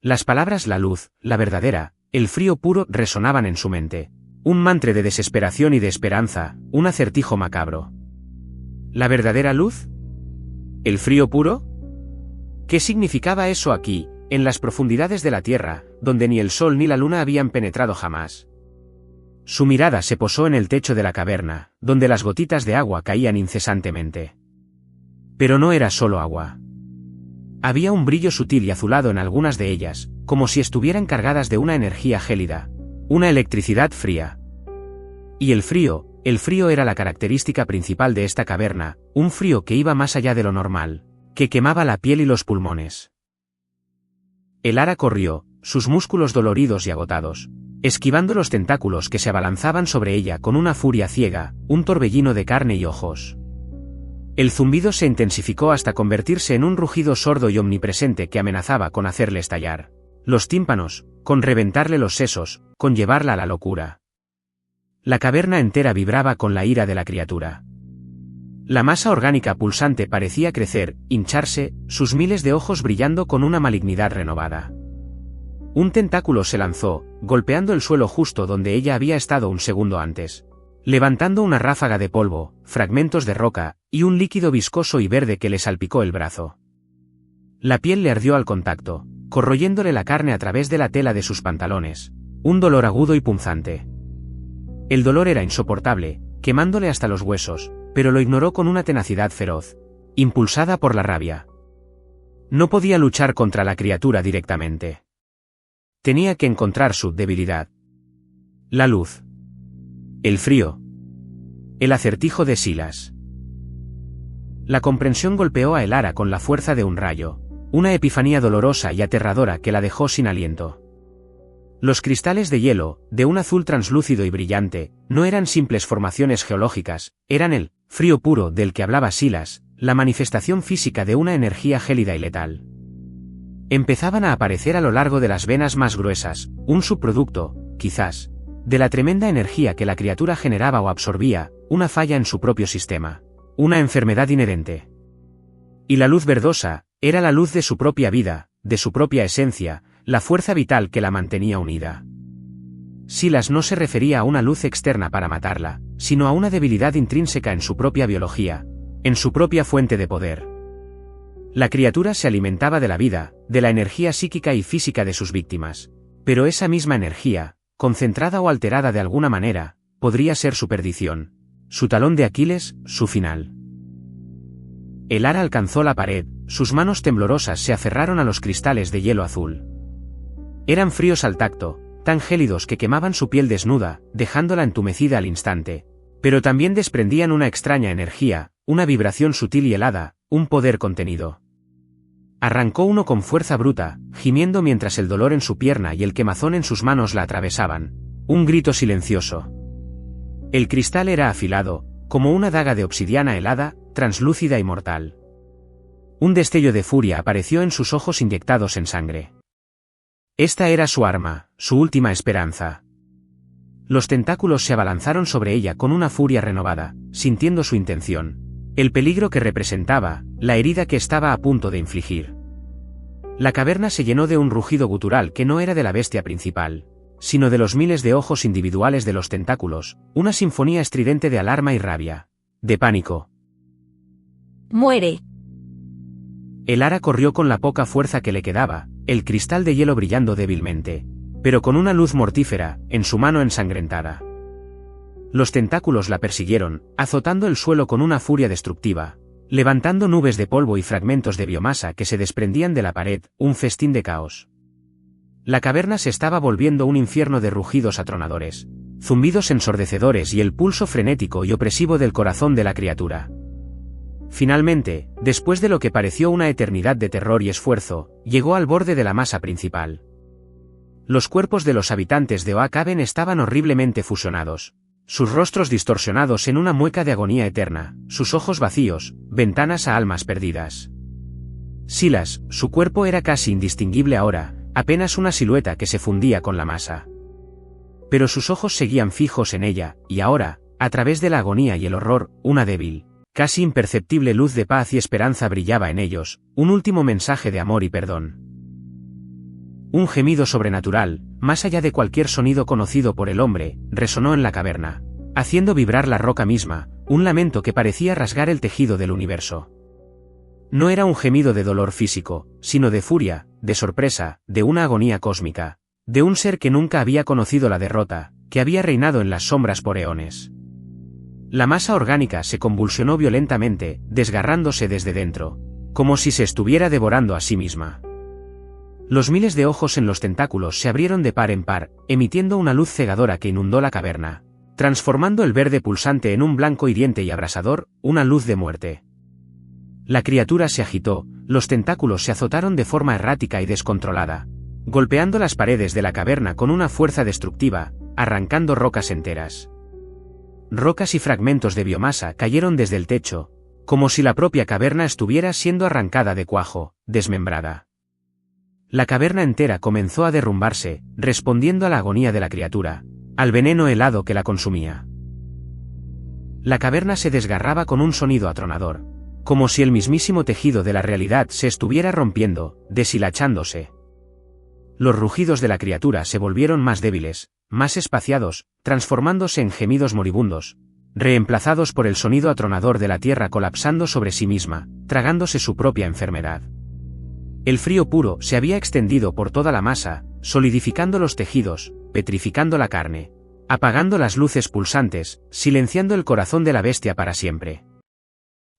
[SPEAKER 1] Las palabras la luz, la verdadera, el frío puro resonaban en su mente, un mantra de desesperación y de esperanza, un acertijo macabro. ¿La verdadera luz? ¿El frío puro? ¿Qué significaba eso aquí, en las profundidades de la tierra, donde ni el sol ni la luna habían penetrado jamás? Su mirada se posó en el techo de la caverna, donde las gotitas de agua caían incesantemente. Pero no era solo agua. Había un brillo sutil y azulado en algunas de ellas, como si estuvieran cargadas de una energía gélida, una electricidad fría. Y el frío era la característica principal de esta caverna, un frío que iba más allá de lo normal, que quemaba la piel y los pulmones. Elara corrió, sus músculos doloridos y agotados, esquivando los tentáculos que se abalanzaban sobre ella con una furia ciega, un torbellino de carne y ojos. El zumbido se intensificó hasta convertirse en un rugido sordo y omnipresente que amenazaba con hacerle estallar los tímpanos, con reventarle los sesos, con llevarla a la locura. La caverna entera vibraba con la ira de la criatura. La masa orgánica pulsante parecía crecer, hincharse, sus miles de ojos brillando con una malignidad renovada. Un tentáculo se lanzó, golpeando el suelo justo donde ella había estado un segundo antes, levantando una ráfaga de polvo, fragmentos de roca, y un líquido viscoso y verde que le salpicó el brazo. La piel le ardió al contacto, corroyéndole la carne a través de la tela de sus pantalones, un dolor agudo y punzante. El dolor era insoportable, quemándole hasta los huesos, pero lo ignoró con una tenacidad feroz, impulsada por la rabia. No podía luchar contra la criatura directamente. Tenía que encontrar su debilidad. La luz. El frío. El acertijo de Silas. La comprensión golpeó a Elara con la fuerza de un rayo, una epifanía dolorosa y aterradora que la dejó sin aliento. Los cristales de hielo, de un azul translúcido y brillante, no eran simples formaciones geológicas, eran el frío puro del que hablaba Silas, la manifestación física de una energía gélida y letal. Empezaban a aparecer a lo largo de las venas más gruesas, un subproducto, quizás, de la tremenda energía que la criatura generaba o absorbía, una falla en su propio sistema, una enfermedad inherente. Y la luz verdosa, era la luz de su propia vida, de su propia esencia, la fuerza vital que la mantenía unida. Silas no se refería a una luz externa para matarla, sino a una debilidad intrínseca en su propia biología, en su propia fuente de poder. La criatura se alimentaba de la vida, de la energía psíquica y física de sus víctimas, pero esa misma energía, concentrada o alterada de alguna manera, podría ser su perdición, su talón de Aquiles, su final. El ara alcanzó la pared, sus manos temblorosas se aferraron a los cristales de hielo azul. Eran fríos al tacto, tan gélidos que quemaban su piel desnuda, dejándola entumecida al instante, pero también desprendían una extraña energía, una vibración sutil y helada, un poder contenido. Arrancó uno con fuerza bruta, gimiendo mientras el dolor en su pierna y el quemazón en sus manos la atravesaban, un grito silencioso. El cristal era afilado, como una daga de obsidiana helada, translúcida y mortal. Un destello de furia apareció en sus ojos inyectados en sangre. Esta era su arma, su última esperanza. Los tentáculos se abalanzaron sobre ella con una furia renovada, sintiendo su intención, el peligro que representaba, la herida que estaba a punto de infligir. La caverna se llenó de un rugido gutural que no era de la bestia principal, sino de los miles de ojos individuales de los tentáculos, una sinfonía estridente de alarma y rabia, de pánico.
[SPEAKER 3] ¡Muere!
[SPEAKER 1] El ara corrió con la poca fuerza que le quedaba, el cristal de hielo brillando débilmente, pero con una luz mortífera, en su mano ensangrentada. Los tentáculos la persiguieron, azotando el suelo con una furia destructiva, levantando nubes de polvo y fragmentos de biomasa que se desprendían de la pared, un festín de caos. La caverna se estaba volviendo un infierno de rugidos atronadores, zumbidos ensordecedores y el pulso frenético y opresivo del corazón de la criatura. Finalmente, después de lo que pareció una eternidad de terror y esfuerzo, llegó al borde de la masa principal. Los cuerpos de los habitantes de Oak-Haven estaban horriblemente fusionados, sus rostros distorsionados en una mueca de agonía eterna, sus ojos vacíos, ventanas a almas perdidas. Silas, su cuerpo era casi indistinguible ahora, apenas una silueta que se fundía con la masa. Pero sus ojos seguían fijos en ella, y ahora, a través de la agonía y el horror, una débil, casi imperceptible luz de paz y esperanza brillaba en ellos, un último mensaje de amor y perdón. Un gemido sobrenatural, más allá de cualquier sonido conocido por el hombre, resonó en la caverna, haciendo vibrar la roca misma, un lamento que parecía rasgar el tejido del universo. No era un gemido de dolor físico, sino de furia, de sorpresa, de una agonía cósmica, de un ser que nunca había conocido la derrota, que había reinado en las sombras por eones. La masa orgánica se convulsionó violentamente, desgarrándose desde dentro, como si se estuviera devorando a sí misma. Los miles de ojos en los tentáculos se abrieron de par en par, emitiendo una luz cegadora que inundó la caverna, transformando el verde pulsante en un blanco hiriente y abrasador, una luz de muerte. La criatura se agitó, los tentáculos se azotaron de forma errática y descontrolada, golpeando las paredes de la caverna con una fuerza destructiva, arrancando rocas enteras. Rocas y fragmentos de biomasa cayeron desde el techo, como si la propia caverna estuviera siendo arrancada de cuajo, desmembrada. La caverna entera comenzó a derrumbarse, respondiendo a la agonía de la criatura, al veneno helado que la consumía. La caverna se desgarraba con un sonido atronador, como si el mismísimo tejido de la realidad se estuviera rompiendo, deshilachándose. Los rugidos de la criatura se volvieron más débiles, más espaciados, transformándose en gemidos moribundos, reemplazados por el sonido atronador de la tierra colapsando sobre sí misma, tragándose su propia enfermedad. El frío puro se había extendido por toda la masa, solidificando los tejidos, petrificando la carne, apagando las luces pulsantes, silenciando el corazón de la bestia para siempre.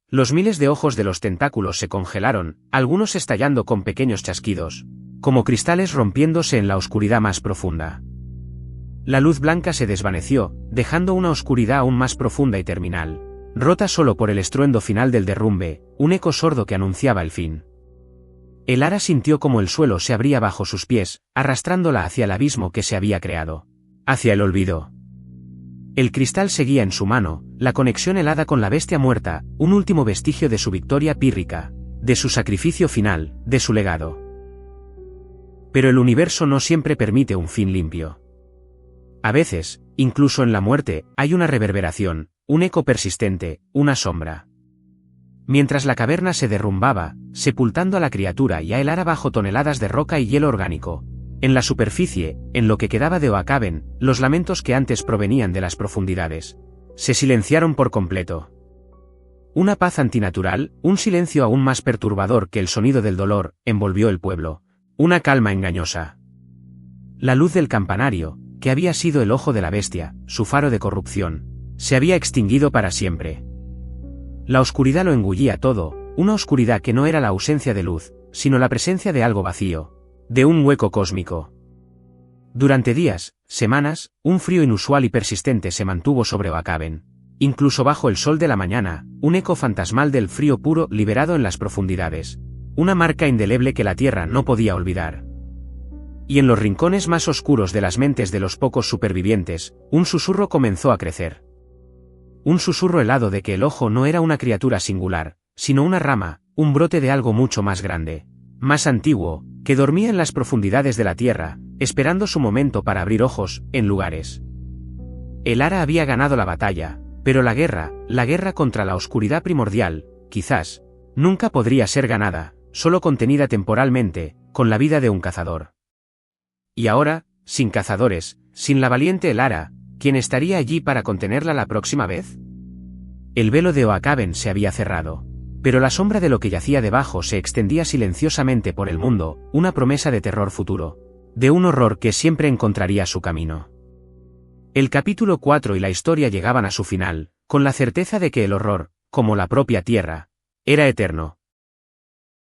[SPEAKER 1] Los miles de ojos de los tentáculos se congelaron, algunos estallando con pequeños chasquidos, como cristales rompiéndose en la oscuridad más profunda. La luz blanca se desvaneció, dejando una oscuridad aún más profunda y terminal, rota solo por el estruendo final del derrumbe, un eco sordo que anunciaba el fin. El ara sintió como el suelo se abría bajo sus pies, arrastrándola hacia el abismo que se había creado, hacia el olvido. El cristal seguía en su mano, la conexión helada con la bestia muerta, un último vestigio de su victoria pírrica, de su sacrificio final, de su legado. Pero el universo no siempre permite un fin limpio. A veces, incluso en la muerte, hay una reverberación, un eco persistente, una sombra. Mientras la caverna se derrumbaba, sepultando a la criatura y a Elara bajo toneladas de roca y hielo orgánico, en la superficie, en lo que quedaba de Oakhven, los lamentos que antes provenían de las profundidades se silenciaron por completo. Una paz antinatural, un silencio aún más perturbador que el sonido del dolor, envolvió el pueblo. Una calma engañosa. La luz del campanario, que había sido el ojo de la bestia, su faro de corrupción, se había extinguido para siempre. La oscuridad lo engullía todo, una oscuridad que no era la ausencia de luz, sino la presencia de algo vacío, de un hueco cósmico. Durante días, semanas, un frío inusual y persistente se mantuvo sobre Oakhven. Incluso bajo el sol de la mañana, un eco fantasmal del frío puro liberado en las profundidades. Una marca indeleble que la Tierra no podía olvidar. Y en los rincones más oscuros de las mentes de los pocos supervivientes, un susurro comenzó a crecer. Un susurro helado de que el ojo no era una criatura singular, sino una rama, un brote de algo mucho más grande, más antiguo, que dormía en las profundidades de la Tierra, esperando su momento para abrir ojos, en lugares. Elara había ganado la batalla, pero la guerra contra la oscuridad primordial, quizás, nunca podría ser ganada, solo contenida temporalmente, con la vida de un cazador. Y ahora, sin cazadores, sin la valiente Elara, ¿quién estaría allí para contenerla la próxima vez? El velo de Oakhven se había cerrado, pero la sombra de lo que yacía debajo se extendía silenciosamente por el mundo, una promesa de terror futuro, de un horror que siempre encontraría su camino. El capítulo 4 y la historia llegaban a su final, con la certeza de que el horror, como la propia Tierra, era eterno.